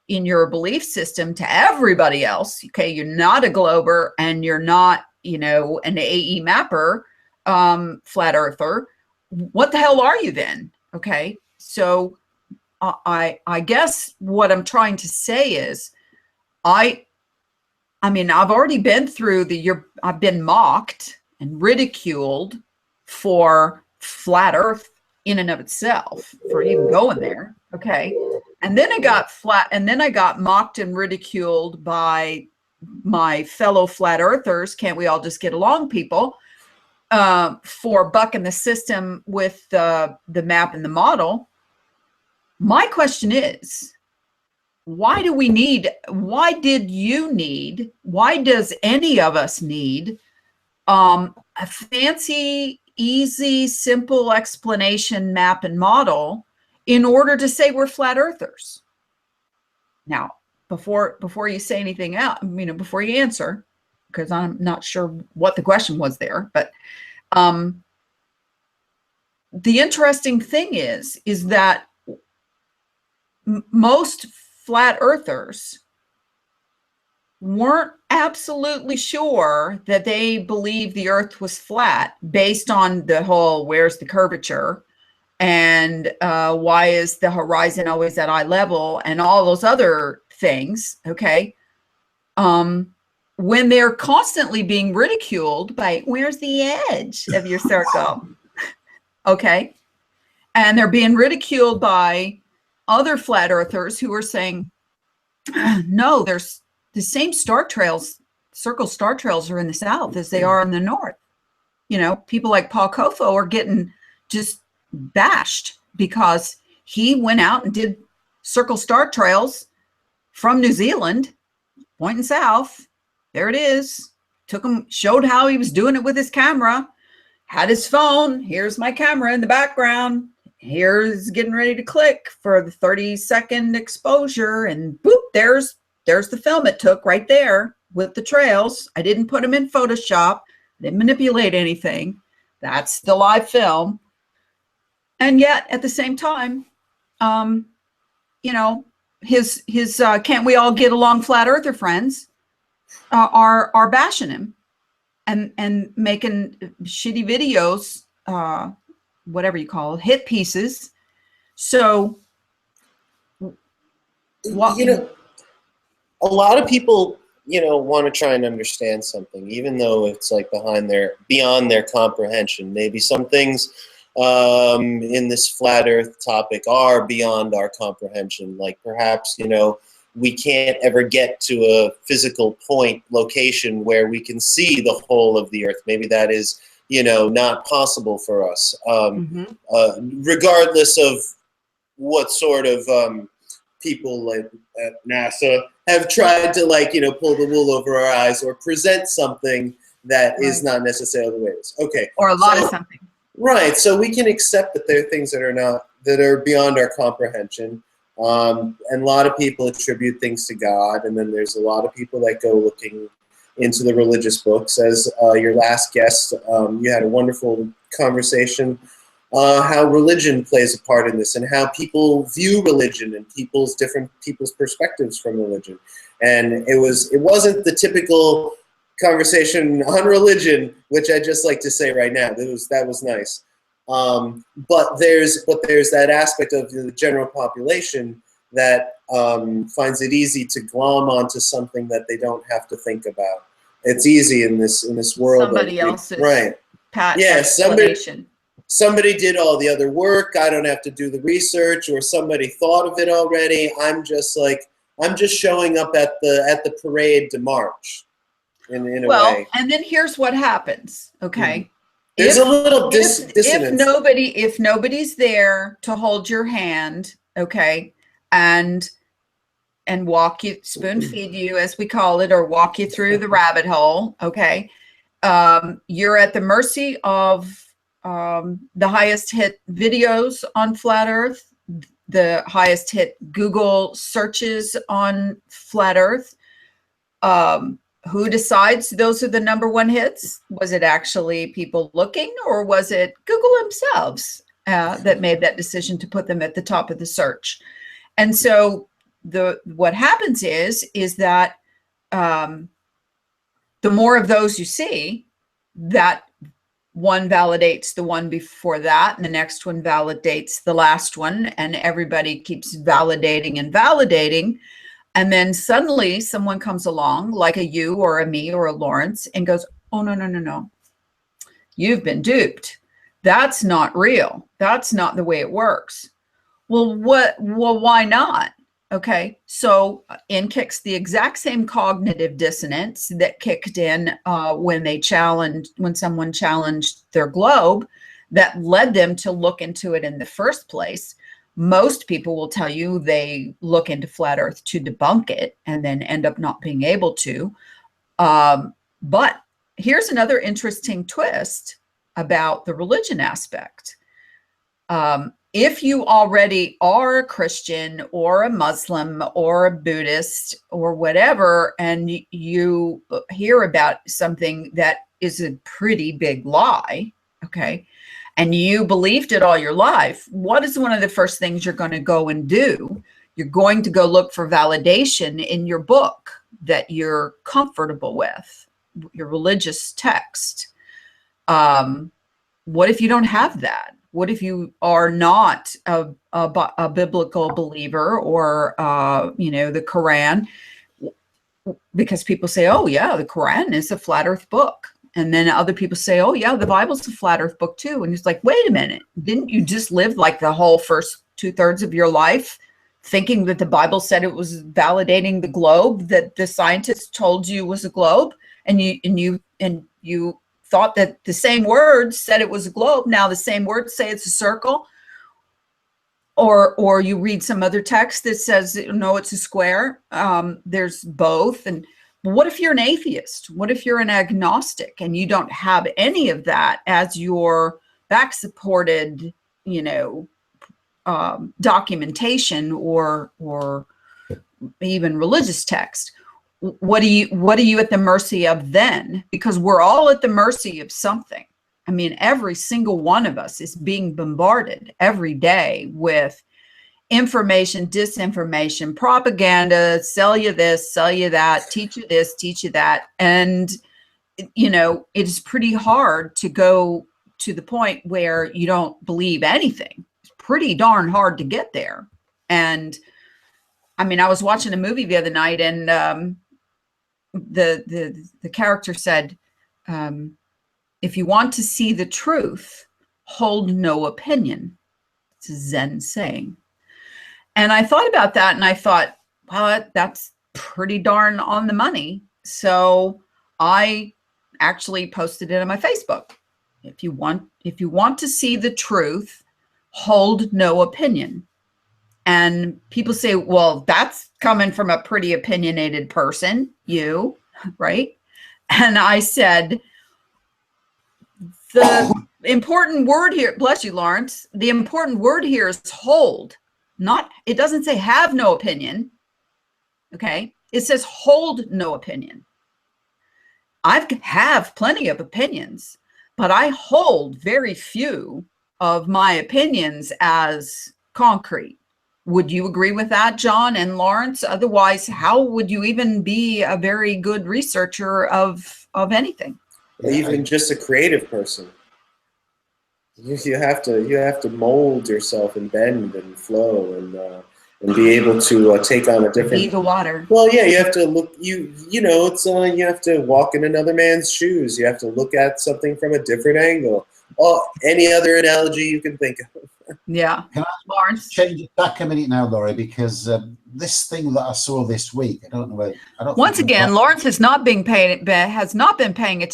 in your belief system to everybody else. Okay, you're not a glober and you're not, an AE mapper, flat earther. What the hell are you then? Okay, so I guess what I'm trying to say is, I mean, I've already been through I've been mocked and ridiculed for flat earth in and of itself, for even going there. Okay. And then I got mocked and ridiculed by my fellow flat earthers. Can't we all just get along, people? For bucking the system with the map and the model. My question is, why does any of us need a fancy, easy, simple explanation map and model in order to say we're flat earthers? Now, before you say anything else, before you answer, because I'm not sure what the question was there, but the interesting thing is that most flat earthers weren't absolutely sure that they believed the earth was flat based on the whole, where's the curvature and why is the horizon always at eye level and all those other things. Okay. When they're constantly being ridiculed by, where's the edge of your circle? Okay. And they're being ridiculed by other flat earthers who are saying, no, there's the same circle star trails are in the south as they are in the north. People like Paul Kofo are getting just bashed because he went out and did circle star trails from New Zealand, pointing south. There it is. Showed how he was doing it with his camera, had his phone. Here's my camera in the background. Here's getting ready to click for the 30-second exposure, and boop, there's the film it took right there with the trails. I didn't put them in Photoshop. I didn't manipulate anything. That's the live film. And yet at the same time, his can't we all get along flat earther friends are bashing him and making shitty videos, whatever you call it, hit pieces. So a lot of people, want to try and understand something, even though it's like beyond their comprehension. Maybe some things in this flat earth topic are beyond our comprehension. Like perhaps, we can't ever get to a physical location where we can see the whole of the earth. Maybe that is, not possible for us, regardless of what sort of people like at NASA have tried to pull the wool over our eyes or present something that is not necessarily the way it is. Okay. Or a lot of something. Right. So we can accept that there are things that are beyond our comprehension. And a lot of people attribute things to God, and then there's a lot of people that go looking into the religious books. As your last guest, you had a wonderful conversation how religion plays a part in this, and how people view religion, and people's perspectives from religion. And it wasn't the typical conversation on religion, which I just like to say right now. That was nice. But there's that aspect of the general population that finds it easy to glom onto something that they don't have to think about. It's easy in this world. Somebody else's right. pat Yeah, explanation. Somebody did all the other work. I don't have to do the research, or somebody thought of it already. I'm just showing up at the parade to march. In a way. And then here's what happens. Okay. Mm-hmm. There's a little dissonance. If nobody's there to hold your hand, okay, and walk you, spoon feed you, as we call it, or walk you through the rabbit hole, okay, you're at the mercy of the highest hit videos on flat Earth, the highest hit Google searches on flat Earth. Who decides those are the #1 hits? Was it actually people looking, or was it Google themselves that made that decision to put them at the top of the search? And so what happens is that the more of those you see, that one validates the one before that, and the next one validates the last one, and everybody keeps validating and validating. And then suddenly someone comes along, like a you or a me or a Lawrence, and goes, oh, no. You've been duped. That's not real. That's not the way it works. Well, why not? Okay, so in kicks the exact same cognitive dissonance that kicked in when someone challenged their globe, that led them to look into it in the first place. Most people will tell you they look into flat Earth to debunk it and then end up not being able to. But here's another interesting twist about the religion aspect. If you already are a Christian or a Muslim or a Buddhist or whatever, and you hear about something that is a pretty big lie, okay, and you believed it all your life, what is one of the first things you're going to go and do? You're going to go look for validation in your book that you're comfortable with, your religious text. What if you don't have that? What if you are not a biblical believer, or, the Quran? Because people say, oh, yeah, the Quran is a flat Earth book. And then other people say, oh, yeah, the Bible's a flat Earth book too. And it's like, wait a minute, didn't you just live like the whole first 2/3 of your life thinking that the Bible said it was validating the globe, that the scientists told you was a globe, and you thought that the same words said it was a globe. Now the same words say it's a circle. Or you read some other text that says, no, it's a square. There's both. And what if you're an atheist? What if you're an agnostic and you don't have any of that as your back supported, documentation or even religious text? What are you at the mercy of then? Because we're all at the mercy of something. I mean, every single one of us is being bombarded every day with information, disinformation, propaganda, sell you this, sell you that, teach you this, teach you that. And, it's pretty hard to go to the point where you don't believe anything. It's pretty darn hard to get there. And I mean, I was watching a movie the other night, and the character said, if you want to see the truth, hold no opinion. It's a Zen saying. And I thought about that, and I thought, well, that's pretty darn on the money. So I actually posted it on my Facebook. If you want to see the truth, hold no opinion. And people say, well, that's coming from a pretty opinionated person, you, right? And I said, The important word here, bless you, Lawrence, the important word here is hold. It doesn't say have no opinion. Okay. It says hold no opinion. I have plenty of opinions, but I hold very few of my opinions as concrete. Would you agree with that, John and Lawrence? Otherwise, how would you even be a very good researcher of anything? Even just a creative person. You have to mold yourself and bend and flow and be able to take on a different. Be the water. Well, yeah, you have to look. You know, it's you have to walk in another man's shoes. You have to look at something from a different angle. Oh, any other analogy you can think of. Yeah. Can I Lawrence? change it back a minute now, Laurie? Because this thing that I saw this week, I don't know whether. Once again, Lawrence has not been paying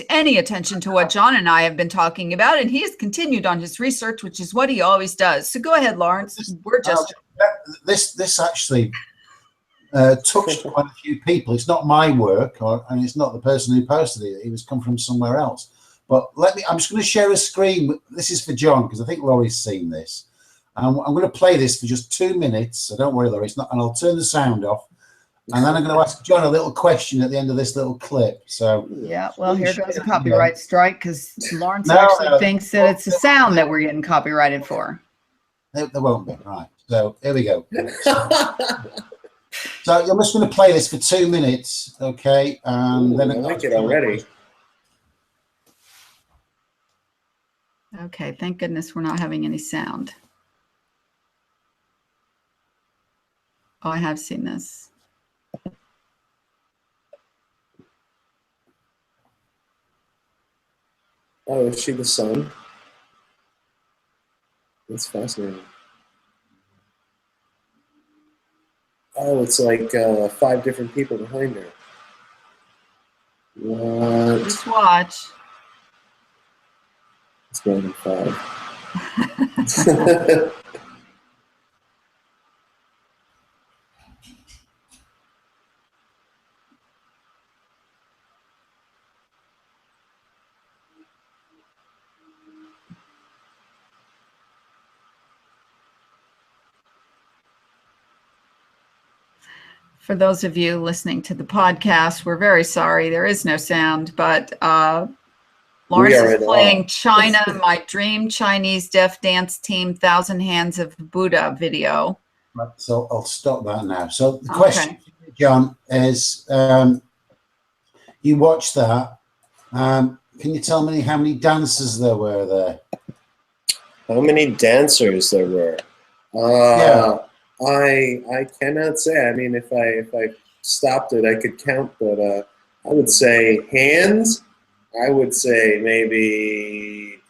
any attention to what John and I have been talking about, and he has continued on his research, which is what he always does. So go ahead, Lawrence. We're just this actually touched quite a few people. It's not my work, and it's not the person who posted it. It was come from somewhere else. But I'm just going to share a screen. This is for John because I think Laurie's seen this. I'm going to play this for just 2 minutes. So don't worry, Laurie. It's not, and I'll turn the sound off. And then I'm going to ask John a little question at the end of this little clip. So yeah, well, here goes a copyright strike because Lawrence actually thinks that it's the sound that we're getting copyrighted for. There won't be, right? So here we go. So I'm just going to play this for 2 minutes, okay? And then I like it already. Okay, thank goodness we're not having any sound. Oh, I have seen this. Oh, is she the sun? That's fascinating. Oh, it's like 5 different people behind her. What? Just watch. It's more than 5. For those of you listening to the podcast, we're very sorry. There is no sound, but Lawrence is playing China, My Dream Chinese Deaf Dance Team, 1,000 Hands of Buddha video. Right, so I'll stop that now. So the question, John, is you watched that. Can you tell me how many dancers there were there? How many dancers there were? Yeah. I cannot say. I mean, if I stopped it, I could count, but I would say hands. I would say maybe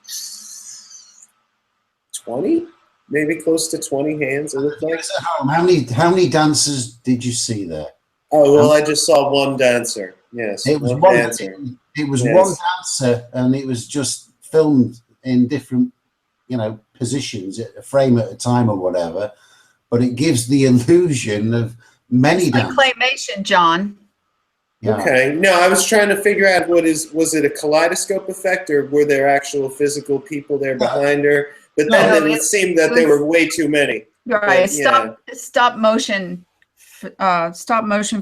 20, maybe close to 20 hands. It looked like. At home, how many dancers did you see there? Oh well, I just saw one dancer. Yes, it was one dancer. It was one dancer, and it was just filmed in different, positions, a frame at a time or whatever. But it gives the illusion of many dancers. Like claymation, John. Yeah. Okay. No, I was trying to figure out was it a kaleidoscope effect or were there actual physical people there behind her? But then it seemed that there were way too many. Right. Stop motion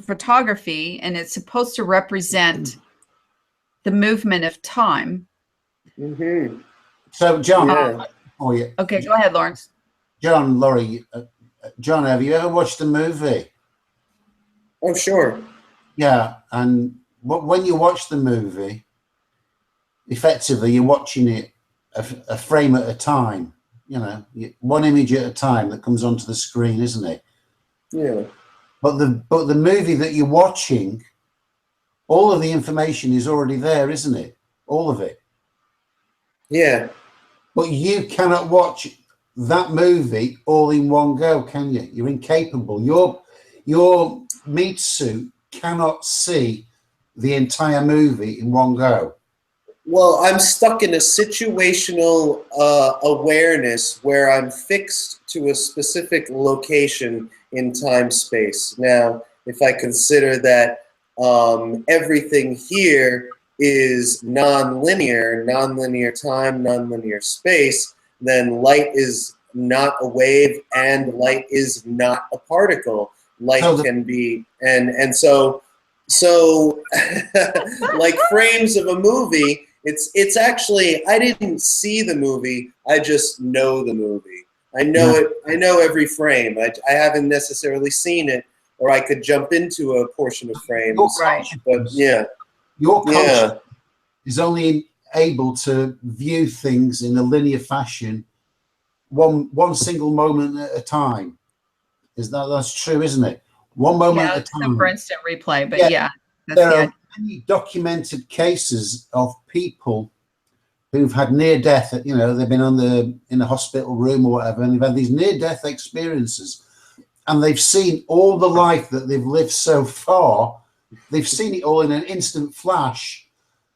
photography, and it's supposed to represent the movement of time. Mm-hmm. So, John, okay, go ahead, Lawrence. John, Laurie, John, have you ever watched the movie? Oh, sure. Yeah, and when you watch the movie, effectively you're watching it a frame at a time. One image at a time that comes onto the screen, isn't it? Yeah. But the movie that you're watching, all of the information is already there, isn't it? All of it. Yeah. But you cannot watch that movie all in one go, can you? You're incapable. Your meat suit cannot see the entire movie in one go. Well, I'm stuck in a situational awareness where I'm fixed to a specific location in time space. Now, if I consider that everything here is non-linear time, non-linear space, then light is not a wave and light is not a particle. Light can be, and so like frames of a movie, it's actually, I didn't see the movie, I just know the movie. I know it, I know every frame. I haven't necessarily seen it, or I could jump into a portion of frames. Right. But yeah. Your conscious is only able to view things in a linear fashion, one single moment at a time. That's true, isn't it? One moment at a time. For instant replay, but that's there are many documented cases of people who've had near death. You know, they've been in a hospital room or whatever, and they've had these near death experiences, and they've seen all the life that they've lived so far. They've seen it all in an instant flash.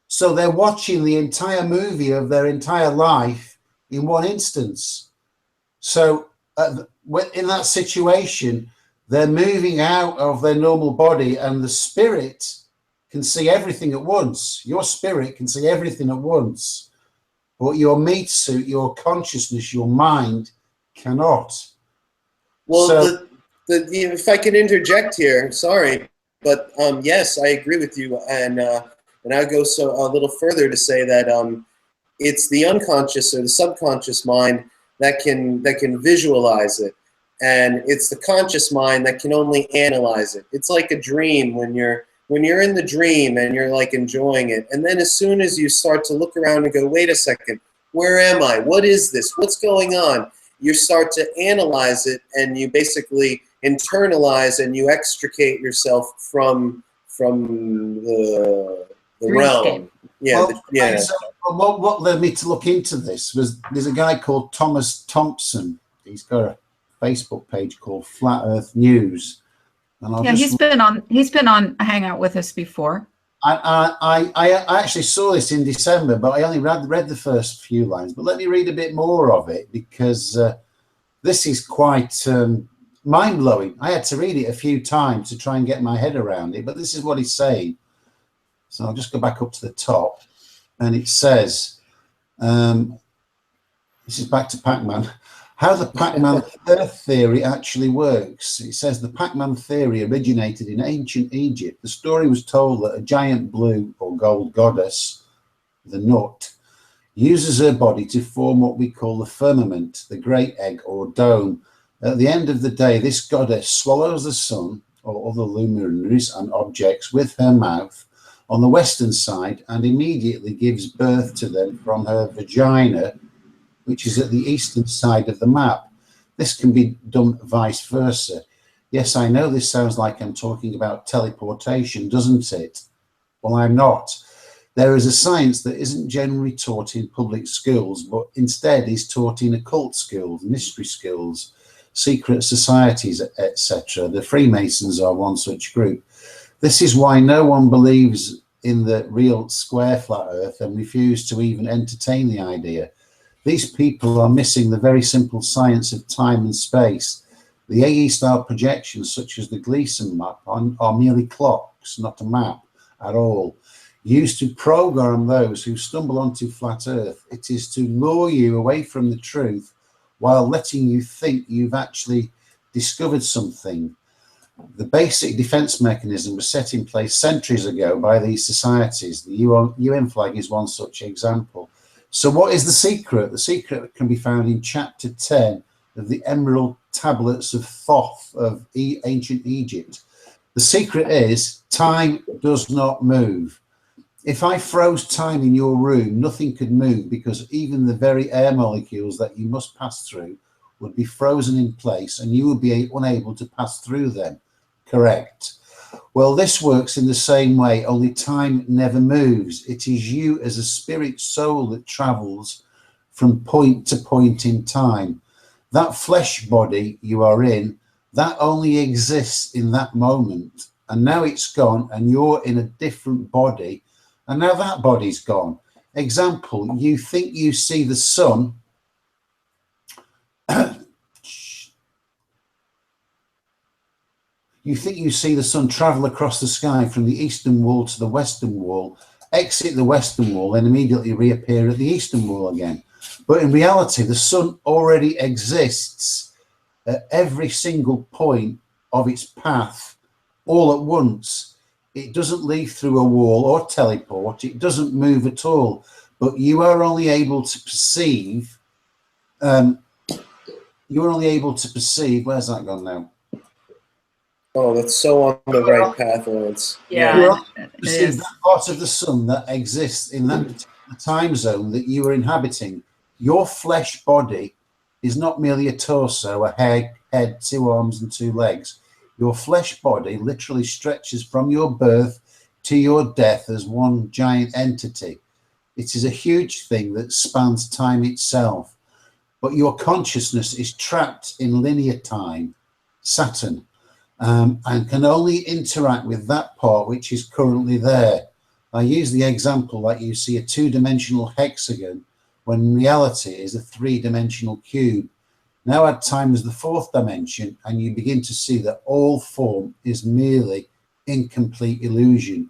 So they're watching the entire movie of their entire life in one instance. So in that situation, they're moving out of their normal body, and the spirit can see everything at once. Your spirit can see everything at once, but your meat suit, your consciousness, your mind cannot. Well, so, if I can interject here, sorry, but yes, I agree with you, and I go a little further to say that it's the unconscious or the subconscious mind that can visualize it, and it's the conscious mind that can only analyze it. It's like a dream when you're in the dream and you're like enjoying it, and then as soon as you start to look around and go, wait a second, where am I? What is this? What's going on? You start to analyze it, and you basically internalize and you extricate yourself from the realm. Yeah, well, what led me to look into this was there's a guy called Thomas Thompson. He's got a Facebook page called Flat Earth News. And he's been on a hangout with us before. I actually saw this in December, but I only read the first few lines. But let me read a bit more of it, because this is quite mind-blowing. I had to read it a few times to try and get my head around it, but this is what he's saying. So I'll just go back up to the top, and it says, this is back to Pac-Man, how the Pac-Man Earth theory actually works. It says the Pac-Man theory originated in ancient Egypt. The story was told that a giant blue or gold goddess, the Nut, uses her body to form what we call the firmament, the great egg or dome. At the end of the day, this goddess swallows the sun or other luminaries and objects with her mouth on the western side and immediately gives birth to them from her vagina, which is at the eastern side of the map. This can be done vice versa. Yes, I know this sounds like I'm talking about teleportation, doesn't it? Well, I'm not. There is a science that isn't generally taught in public schools, but instead is taught in occult schools, mystery schools, secret societies, etc. The Freemasons are one such group. This is why no one believes in the real square flat earth and refuse to even entertain the idea. These people are missing the very simple science of time and space. The AE-style projections, such as the Gleason map, are merely clocks, not a map at all, used to program those who stumble onto flat earth. It is to lure you away from the truth while letting you think you've actually discovered something. The basic defense mechanism was set in place centuries ago by these societies. The UN flag is one such example. So what is the secret? The secret can be found in chapter 10 of the Emerald Tablets of Thoth of ancient Egypt. The secret is time does not move. If I froze time in your room, nothing could move, because even the very air molecules that you must pass through would be frozen in place and you would be unable to pass through them. Correct. Well, this works in the same way, only time never moves. It is you as a spirit soul that travels from point to point in time. That flesh body you are in, that only exists in that moment. And now it's gone and you're in a different body. And now that body's gone. Example, you think you see the sun. You think you see the sun travel across the sky from the eastern wall to the western wall exit the western wall, and immediately reappear at the eastern wall again. But in reality, the sun already exists at every single point of its path all at once. It doesn't leave through a wall or teleport. It doesn't move at all. But you are only able to perceive. You're only able to perceive. Where's that gone now? Oh, that's so on the right path, Lawrence. Yeah, perceive that part of the sun that exists in that particular time zone that you are inhabiting. Your flesh body is not merely a torso, a head, 2 arms, and 2 legs. Your flesh body literally stretches from your birth to your death as one giant entity. It is a huge thing that spans time itself. But your consciousness is trapped in linear time, Saturn, and can only interact with that part which is currently there. I use the example like you see a 2-dimensional hexagon when in reality it is a 3-dimensional cube. Now add time as the 4th dimension and you begin to see that all form is merely incomplete illusion.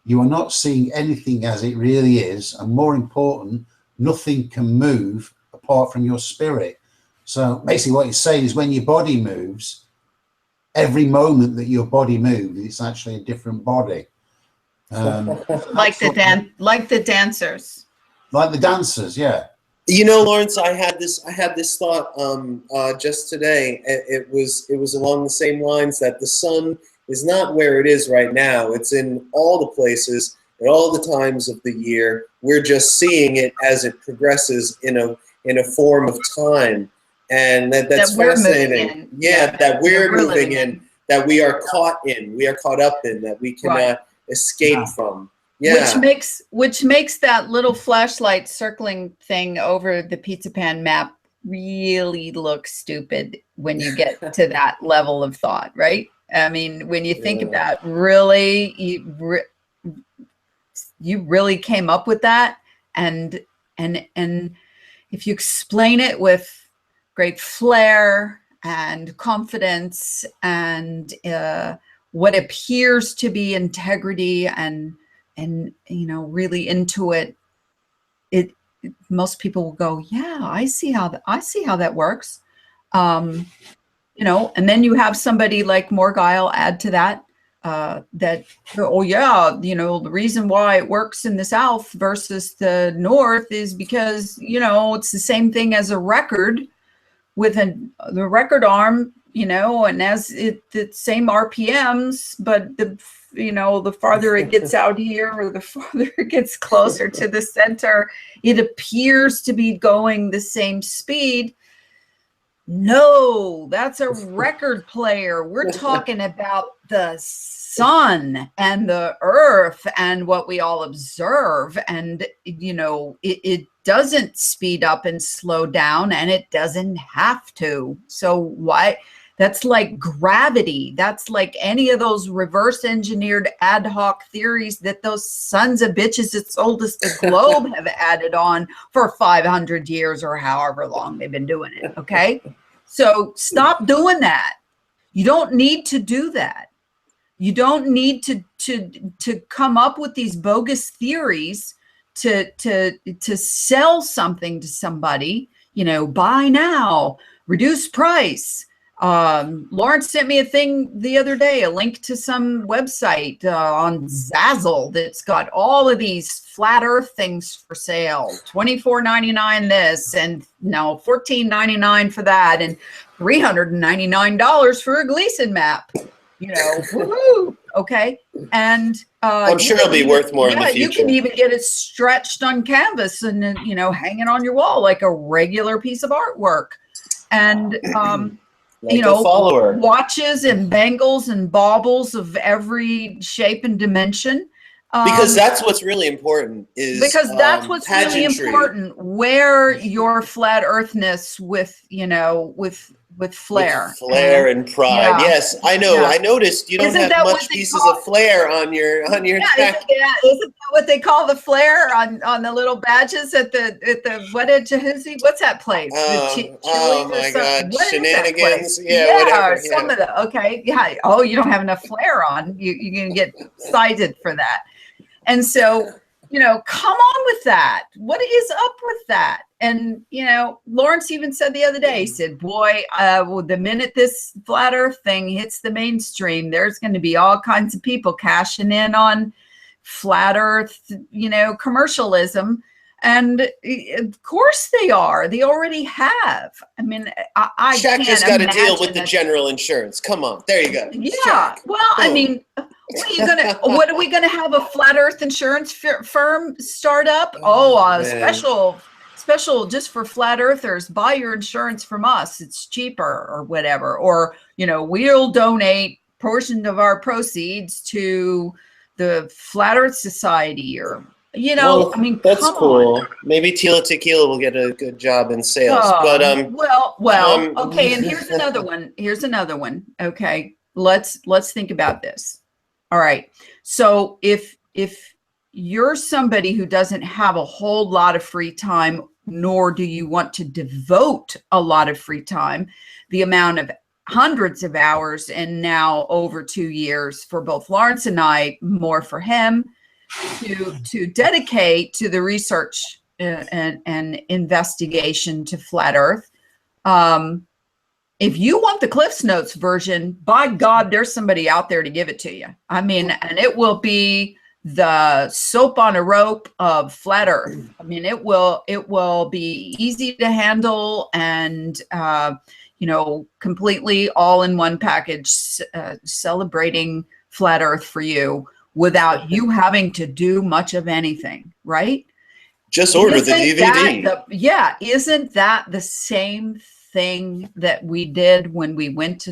You are not seeing anything as it really is, and more important, nothing can move apart from your spirit. So basically what you're saying is when your body moves, every moment that your body moves, it's actually a different body. like the dancers. Like the dancers, yeah. You know, Lawrence, I had this thought just today. It was along the same lines that the sun is not where it is right now. It's in all the places at all the times of the year. We're just seeing it as it progresses in a form of time, and that's fascinating. Yeah, that we're moving in, that we are caught in, we are caught up in, that we cannot escape from. Yeah. Which makes that little flashlight circling thing over the pizza pan map really look stupid when you get to that level of thought, right? I mean, when you think about really, you really came up with that, and if you explain it with great flair and confidence and what appears to be integrity and you know, really into it, most people will go, yeah, I see how that works. You know, and then you have somebody like Morgile add to that, that, oh yeah, you know, the reason why it works in the South versus the North is because, you know, it's the same thing as a record with the record arm, you know, and as the same RPMs, but you know, the farther it gets out here or the farther it gets closer to the center, it appears to be going the same speed. No, that's a record player. We're talking about the sun and the earth and what we all observe. And, you know, it doesn't speed up and slow down, and it doesn't have to. So why? That's like gravity. That's like any of those reverse engineered ad hoc theories that those sons of bitches that sold us the globe have added on for 500 years or however long they've been doing it. Okay. So stop doing that. You don't need to do that. You don't need to come up with these bogus theories to sell something to somebody, you know, buy now, reduce price. Lawrence sent me a thing the other day, a link to some website on Zazzle that's got all of these flat earth things for sale. $24.99 this, and no, $14.99 for that, and $399 for a Gleason map. You know, woohoo! Okay, and I'm sure it'll be worth more in the future. You can even get it stretched on canvas and then, you know, hanging on your wall like a regular piece of artwork, and like, you know, follower. watches and bangles and baubles of every shape and dimension. Because that's what's really important is really important. Wear your flat earthness with, you know, with flair. With flair and pride. Yeah. Yes, I know. Yeah. I noticed you don't have much pieces of flair on your jacket. Isn't that what they call the flair on the little badges at the what at Jahoozie? What's that place? Oh my God, Shenanigans. Yeah, whatever. Some of the yeah. Oh, you don't have enough flair on. You're gonna get cited for that. And so, come on with that. What is up with that? And, Lawrence even said the other day, he said, boy, well, the minute this flat earth thing hits the mainstream, there's going to be all kinds of people cashing in on flat earth, commercialism. And of course they are. They already have. I mean, I Shaq can't has got to deal with imagine the general insurance. Come on, there you go. Yeah. Shaq. Well, Boom. I mean, what are we gonna have, a flat earth insurance firm start up? Man. Special just for flat earthers. Buy your insurance from us. It's cheaper or whatever. Or, we'll donate portion of our proceeds to the Flat Earth Society, or Well, I mean, that's come cool. on. Maybe Tila Tequila will get a good job in sales. But okay. And here's another one. Okay, let's think about this. All right. So if you're somebody who doesn't have a whole lot of free time, nor do you want to devote a lot of free time, the amount of hundreds of hours and now over 2 years for both Lawrence and I, more for him, to dedicate to the research and investigation to flat earth. If you want the Cliff's Notes version, by God, there's somebody out there to give it to you. I mean, and it will be the soap on a rope of flat earth. I mean, it will be easy to handle and, completely all in one package, celebrating flat earth for you without you having to do much of anything, right? Just order the DVD. Isn't that the same thing that we did when we went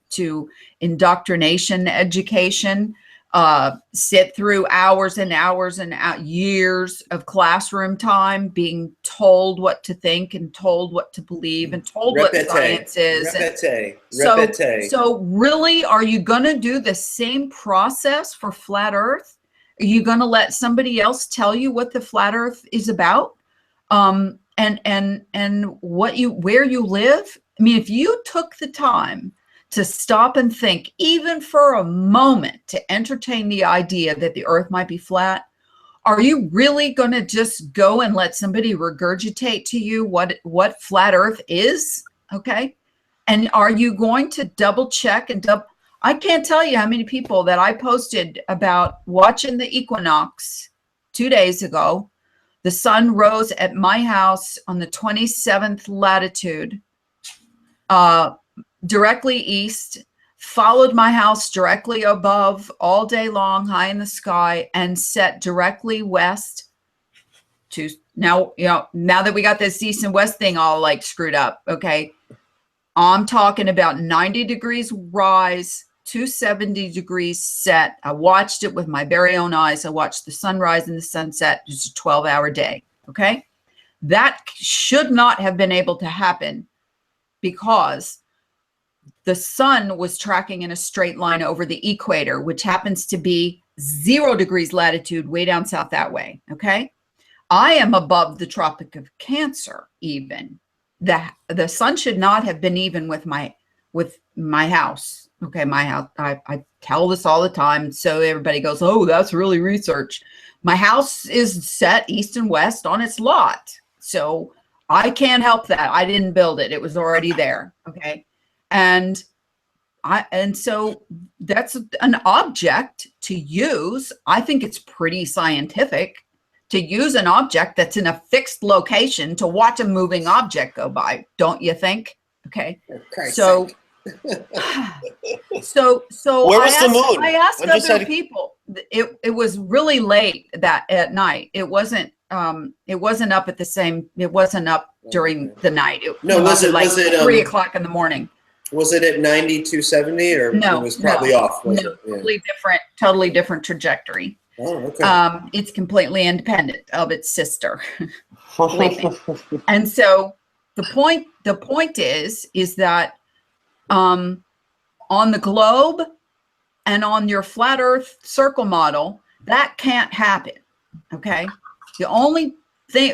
to indoctrination education? Sit through hours and hours and years of classroom time being told what to think and told what to believe and told what science is. So really, are you going to do the same process for flat earth? Are you going to let somebody else tell you what the flat earth is about? And where you live? I mean, if you took the time to stop and think, even for a moment, to entertain the idea that the earth might be flat, are you really going to just go and let somebody regurgitate to you what flat earth is? Okay. And are you going to double check I can't tell you how many people that I posted about watching the equinox 2 days ago. The sun rose at my house on the 27th latitude, directly east, followed my house directly above all day long, high in the sky, and set directly west to now that we got this east and west thing all like screwed up. Okay. I'm talking about 90 degrees rise, 270 degrees set. I watched it with my very own eyes. I watched the sunrise and the sunset. It was a 12-hour day. Okay. That should not have been able to happen because the sun was tracking in a straight line over the equator, which happens to be 0 degrees latitude way down south that way. Okay. I am above the Tropic of Cancer even. The sun should not have been even with my house. Okay, my house. I tell this all the time, so everybody goes, "Oh, that's really research." My house is set east and west on its lot, so I can't help that. I didn't build it; it was already there. Okay, and so that's an object to use. I think it's pretty scientific to use an object that's in a fixed location to watch a moving object go by, don't you think? Okay, so where was the moon? I asked other people. It was really late at night. It wasn't up at the same. It wasn't up during the night. Was it 3 o'clock in the morning? Was it at 9270 or no? It was probably off. Was it? Yeah. Totally different trajectory. Oh, okay. It's completely independent of its sister. And so the point is that on the globe and on your flat earth circle model, that can't happen. Okay. The only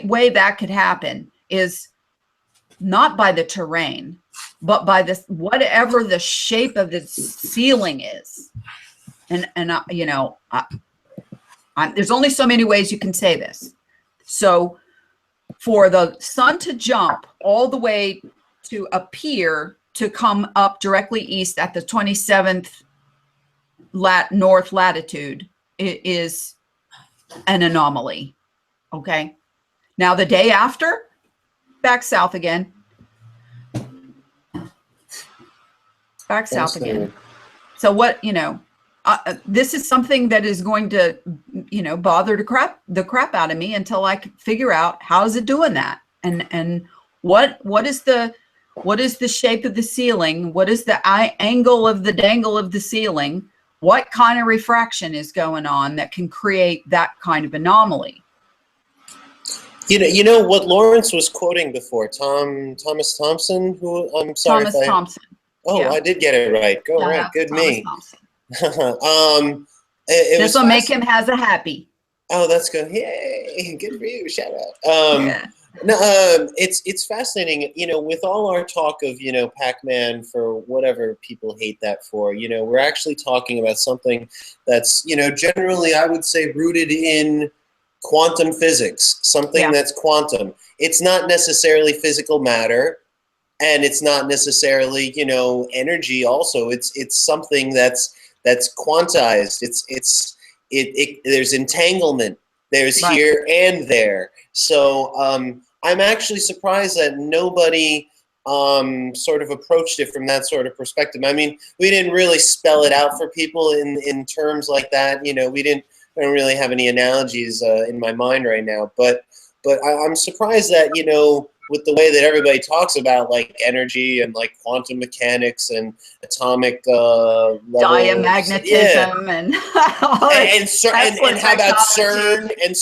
way that could happen is not by the terrain, but by whatever the shape of the ceiling is. And There's only so many ways you can say this. So for the sun to jump all the way to appear to come up directly east at the 27th north latitude, it is an anomaly. Okay. Now the day after, back south again. Back south again. So what, this is something that is going to, bother the crap out of me until I can figure out how is it doing that, and what is the shape of the ceiling, what is the angle of the dangle of the ceiling, what kind of refraction is going on that can create that kind of anomaly. You know what Lawrence was quoting before, Thomas Thompson, who I'm sorry. Thomas Thompson. Oh, yeah. I did get it right. Go right. Good Thomas me. Thompson. This will make him has a happy. Oh, that's good. Yay! Good for you. Shout out. No, it's fascinating. With all our talk of Pac-Man, for whatever people hate that for, we're actually talking about something that's generally, I would say, rooted in quantum physics. Something that's quantum. It's not necessarily physical matter, and it's not necessarily energy. Also, it's something that's quantized. There's entanglement. There's right. Here and there. So I'm actually surprised that nobody sort of approached it from that sort of perspective. I mean, we didn't really spell it out for people in terms like that. I don't really have any analogies in my mind right now. But I'm surprised that with the way that everybody talks about like energy and like quantum mechanics and atomic levels, diamagnetism and how about CERN and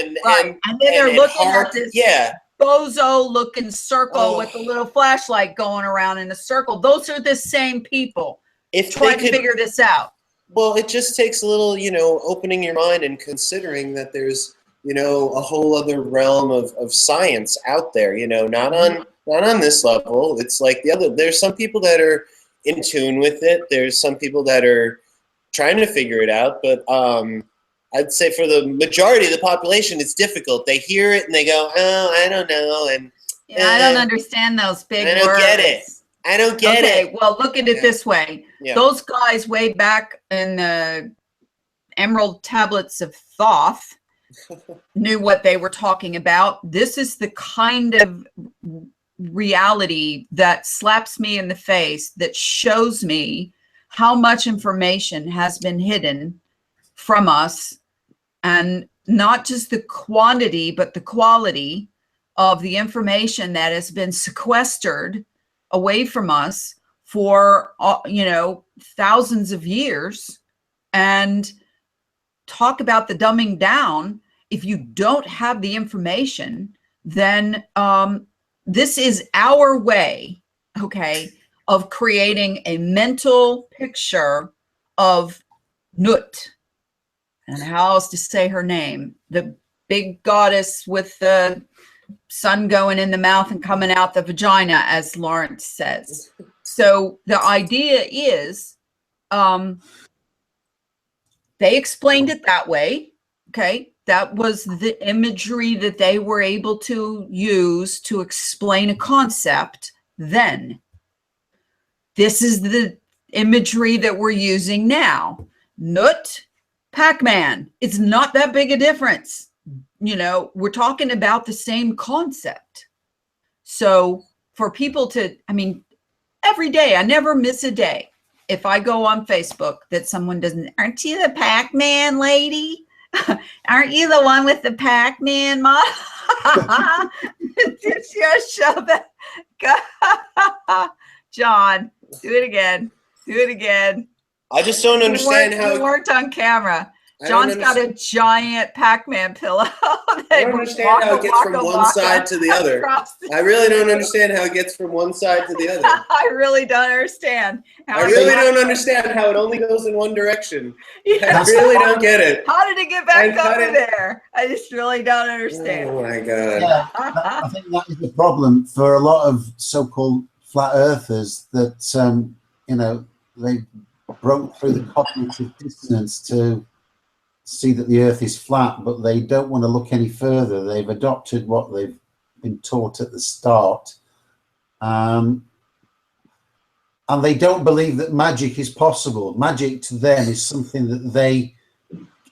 then they're looking at this yeah. bozo looking circle with a little flashlight going around in a circle. Those are the same people trying to figure this out. Well, it just takes a little, opening your mind and considering that there's a whole other realm of science out there, not on this level. It's like there's some people that are in tune with it. There's some people that are trying to figure it out. But I'd say for the majority of the population, it's difficult. They hear it and they go, oh, I don't know. And I don't understand those big words. I don't get it. I don't get it. Okay, well, look at it this way. Yeah. Those guys way back in the Emerald Tablets of Thoth knew what they were talking about. This is the kind of reality that slaps me in the face, that shows me how much information has been hidden from us, and not just the quantity, but the quality of the information that has been sequestered away from us for, thousands of years. And talk about the dumbing down. If you don't have the information, then this is our way, of creating a mental picture of Nut, and how else to say her name, the big goddess with the sun going in the mouth and coming out the vagina, as Lawrence says. So the idea is, they explained it that way. Okay. That was the imagery that they were able to use to explain a concept then. This is the imagery that we're using now. Nut, Pac-Man. It's not that big a difference. We're talking about the same concept. So for people to, every day, I never miss a day. If I go on Facebook that someone doesn't, aren't you the Pac-Man lady? Aren't you the one with the Pac-Man mom? Just show that. John, do it again. Do it again. I just don't understand how it worked on camera. John's got a giant Pac-Man pillow. I don't understand how it gets from one side to the other. I really don't understand how it gets from one side to the other. I really don't understand. I really don't understand how it only goes in one direction. I really don't get it. How did it get back over there? I just really don't understand. Oh my God. Yeah, I think that is the problem for a lot of so-called flat earthers, that they broke through the cognitive dissonance to see that the Earth is flat, but they don't want to look any further. They've adopted what they've been taught at the start. And they don't believe that magic is possible. Magic to them is something that they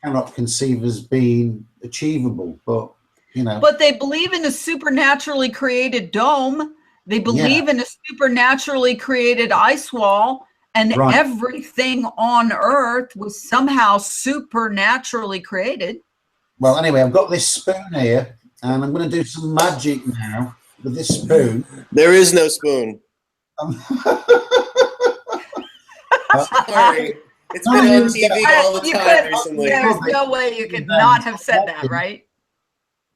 cannot conceive as being achievable, but you know. But they believe in a supernaturally created dome. They believe in a supernaturally created ice wall, and everything on Earth was somehow supernaturally created. Well, anyway, I've got this spoon here, and I'm going to do some magic now with this spoon. There is no spoon. Sorry. It's been on TV all the time recently. There's no way you could not have said that, right?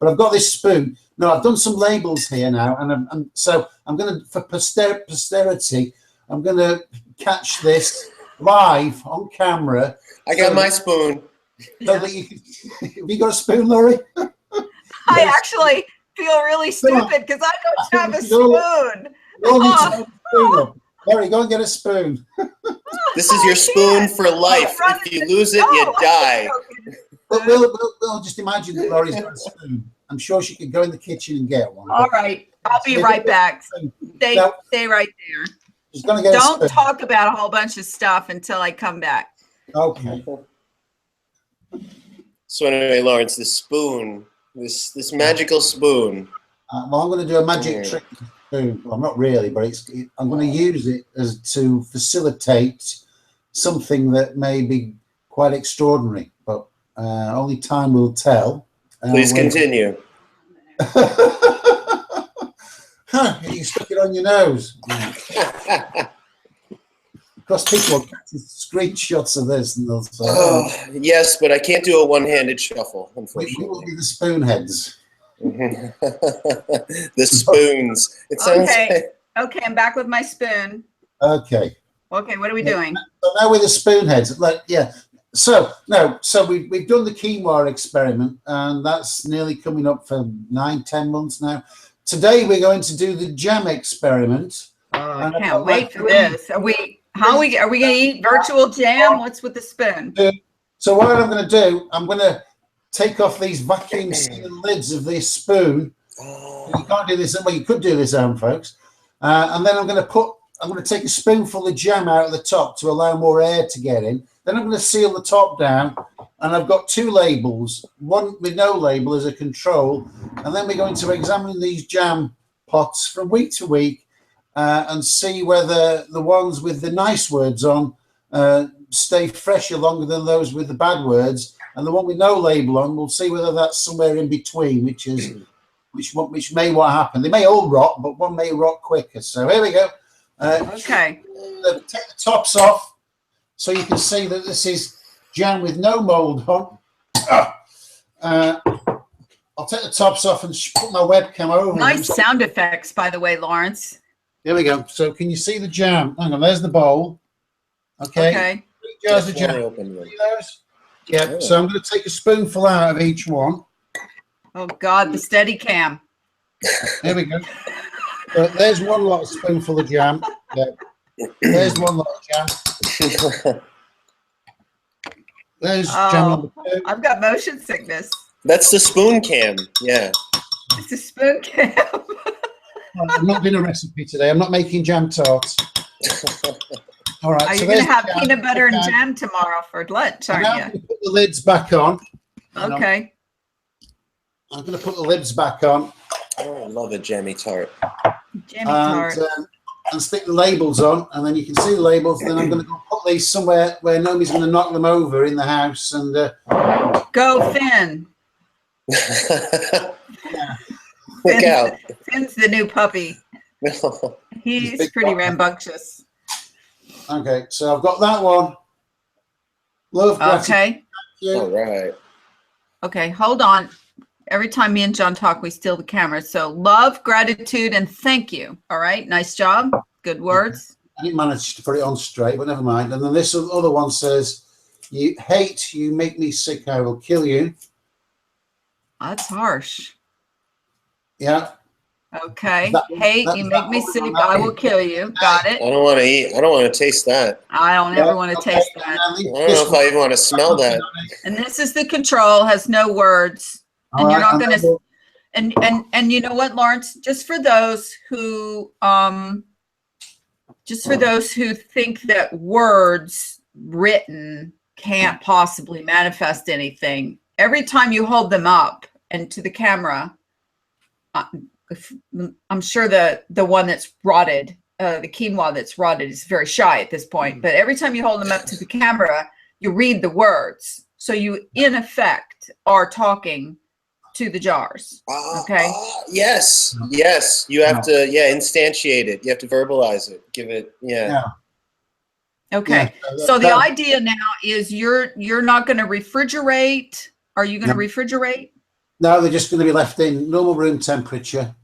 But I've got this spoon. No, I've done some labels here now, and so I'm going to, for posterity, I'm going to catch this live on camera. I got my spoon. So that you can, have you got a spoon, Laurie? I actually feel really stupid because I don't have a spoon. Laurie, go and get a spoon. This is your spoon for life. If you lose it, you die. But we'll just imagine that Laurie's got a spoon. I'm sure she could go in the kitchen and get one. All right. I'll be right back. Stay right there. She's gonna get Don't talk about a whole bunch of stuff until I come back. Okay. So anyway, Lawrence, this spoon, this magical spoon. Well, I'm going to do a magic trick with the spoon. Well, not really, but I'm going to use it as to facilitate something that may be quite extraordinary, but only time will tell. Please continue. You stuck it on your nose. Because people will catch screenshots of this and they'll say, yes, but I can't do a one-handed shuffle, unfortunately. We will be the spoonheads. The spoons. It sounds Okay, I'm back with my spoon. Okay. Okay, what are we doing? So now with the spoonheads, So we've done the quinoa experiment, and that's nearly coming up for 9-10 months now. Today we're going to do the jam experiment. I can't wait for this. Are we going to eat virtual jam? What's with the spoon? So what I'm going to do, I'm going to take off these vacuum sealed lids of this spoon. You can't do this. Well, you could do this, folks. And then I'm going to take a spoonful of jam out of the top to allow more air to get in. Then I'm going to seal the top down, and I've got two labels, one with no label as a control, and then we're going to examine these jam pots from week to week and see whether the ones with the nice words on stay fresher longer than those with the bad words, and the one with no label on, we'll see whether that's somewhere in between, which may what happen. They may all rot, but one may rot quicker. So here we go. Okay. Take the tops off so you can see that this is jam with no mold on. I'll take the tops off and put my webcam over. Nice sound effects, by the way, Lawrence. Here we go. So can you see the jam? Hang on, there's the bowl. Okay. 3 jars of jam. See those? Yeah. So I'm going to take a spoonful out of each one. Oh God, the steady cam. There we go. So there's one lot of spoonful of jam. Yeah. There's one lot of jam. There's jam number 2. I've got motion sickness. That's the spoon cam. Yeah. It's a spoon cam. I'm not doing a recipe today. I'm not making jam tarts. All right. Are you going to have peanut butter and jam tomorrow for lunch, aren't you? I'm going to put the lids back on. Okay. I'm going to put the lids back on. Oh, I love a jammy tart. Jammy tart. And stick the labels on, and then you can see the labels. Then I'm going to go put these somewhere where nobody's going to knock them over in the house. And go Finn. Look out. Finn's the new puppy. He's pretty rambunctious. Okay, so I've got that one. Love, okay. All right. Okay, hold on. Every time me and John talk, we steal the camera. So love, gratitude, and thank you. All right, nice job. Good words. I didn't manage to put it on straight, but never mind. And then this other one says, "You hate, you make me sick, I will kill you." That's harsh. Yeah. Okay. That- Hate, that- you that make me one sick. on that I will is- kill you. Got it. I don't want to eat. I don't want to taste that. I don't ever want to Okay, taste and that. I don't know if I even want to smell that. And this is the control, has no words. All And you're right, not and going then to, and you know what, Lawrence, just for those who think that words written can't possibly manifest anything, every time you hold them up and to the camera, I'm sure the one that's rotted, the quinoa that's rotted is very shy at this point, but every time you hold them up to the camera, you read the words. So you, in effect, are talking to the jars. Okay. Yes. You have to, instantiate it. You have to verbalize it. Give it, Okay. Yeah, So the idea now is you're not going to refrigerate. Are you going to refrigerate? No, they're just going to be left in normal room temperature.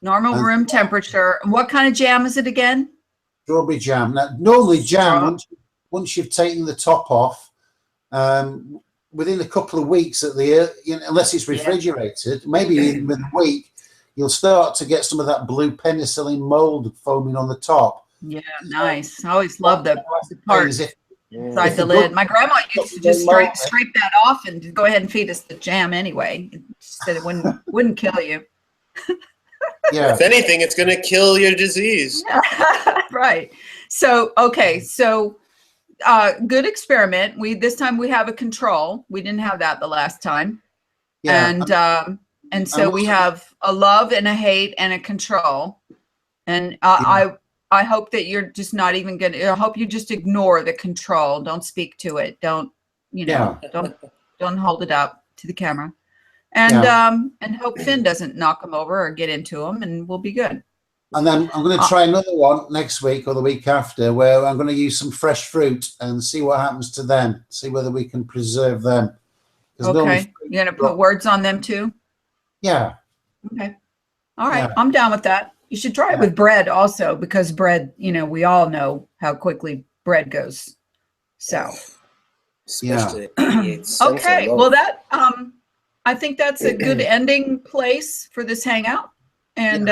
Normal room temperature. What kind of jam is it again? Strawberry jam. Now, normally jam, once you've taken the top off, within a couple of weeks unless it's refrigerated, maybe even within a week, you'll start to get some of that blue penicillin mold foaming on the top. Yeah, nice. I always love the part inside the the lid. My grandma used to just mold scrape that off and go ahead and feed us the jam anyway. She said it wouldn't kill you. Yeah. If anything, it's going to kill your disease. Right. So, okay. So, good experiment. This time we have a control. We didn't have that the last time. Yeah. And so we have a love and a hate and a control. And I hope that you're just not even going to, I hope you just ignore the control. Don't speak to it. Don't hold it up to the camera. And hope Finn doesn't knock them over or get into them, and we'll be good. And then I'm going to try another one next week or the week after, where I'm going to use some fresh fruit and see what happens to them. See whether we can preserve them. Okay, you're going to put words on them too? Yeah. Okay. All right, I'm down with that. You should try it with bread also, because bread, we all know how quickly bread goes. So. Especially okay, well that I think that's a good ending place for this hangout, and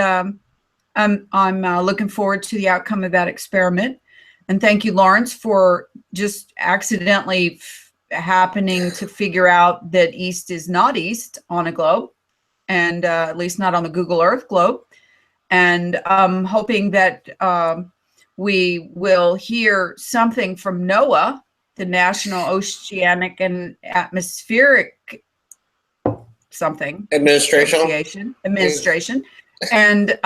I'm looking forward to the outcome of that experiment. And thank you, Lawrence, for just accidentally happening to figure out that east is not east on a globe, and at least not on the Google Earth globe. And I'm hoping that we will hear something from NOAA, the National Oceanic and Atmospheric Administration. And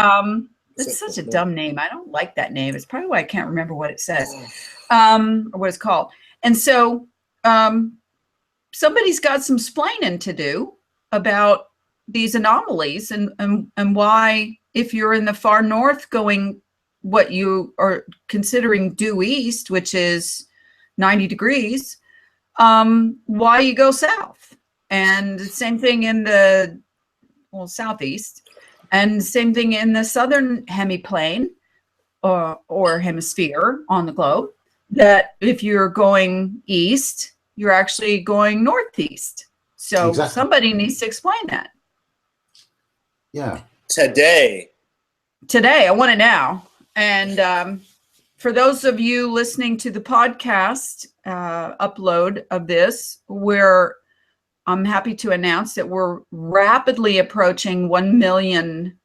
it's such a dumb name. I don't like that name. It's probably why I can't remember what it says, or what it's called. And so somebody's got some splaining to do about these anomalies and why, if you're in the far north going what you are considering due east, which is 90 degrees, why you go south. And the same thing in the southeast, and same thing in the southern hemiplane or hemisphere on the globe, that if you're going east, you're actually going northeast. So somebody needs to explain that. Yeah. Today, I want it now. And for those of you listening to the podcast upload of this, I'm happy to announce that we're rapidly approaching 1 million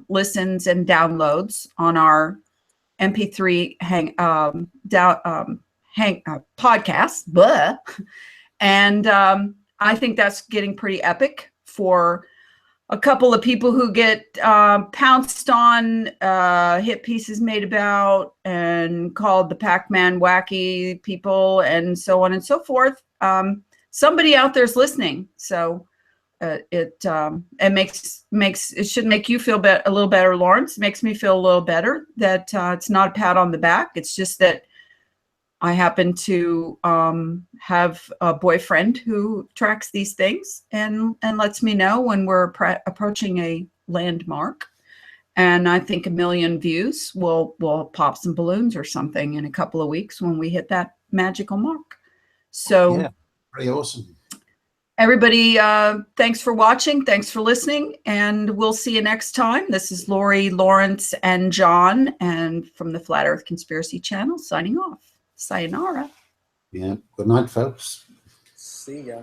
listens and downloads on our MP3 podcast. Blah. And I think that's getting pretty epic for a couple of people who get pounced on, hit pieces made about, and called the Pac-Man wacky people, and so on and so forth. Somebody out there's listening, so it should make you feel a little better, Lawrence. It makes me feel a little better that it's not a pat on the back. It's just that I happen to have a boyfriend who tracks these things and lets me know when we're approaching a landmark. And I think 1 million views will pop some balloons or something in a couple of weeks when we hit that magical mark. So yeah, pretty awesome. Everybody, thanks for watching. Thanks for listening. And we'll see you next time. This is Lori, Lawrence, and John, and from the Flat Earth Conspiracy Channel, signing off. Sayonara. Yeah. Good night, folks. See ya.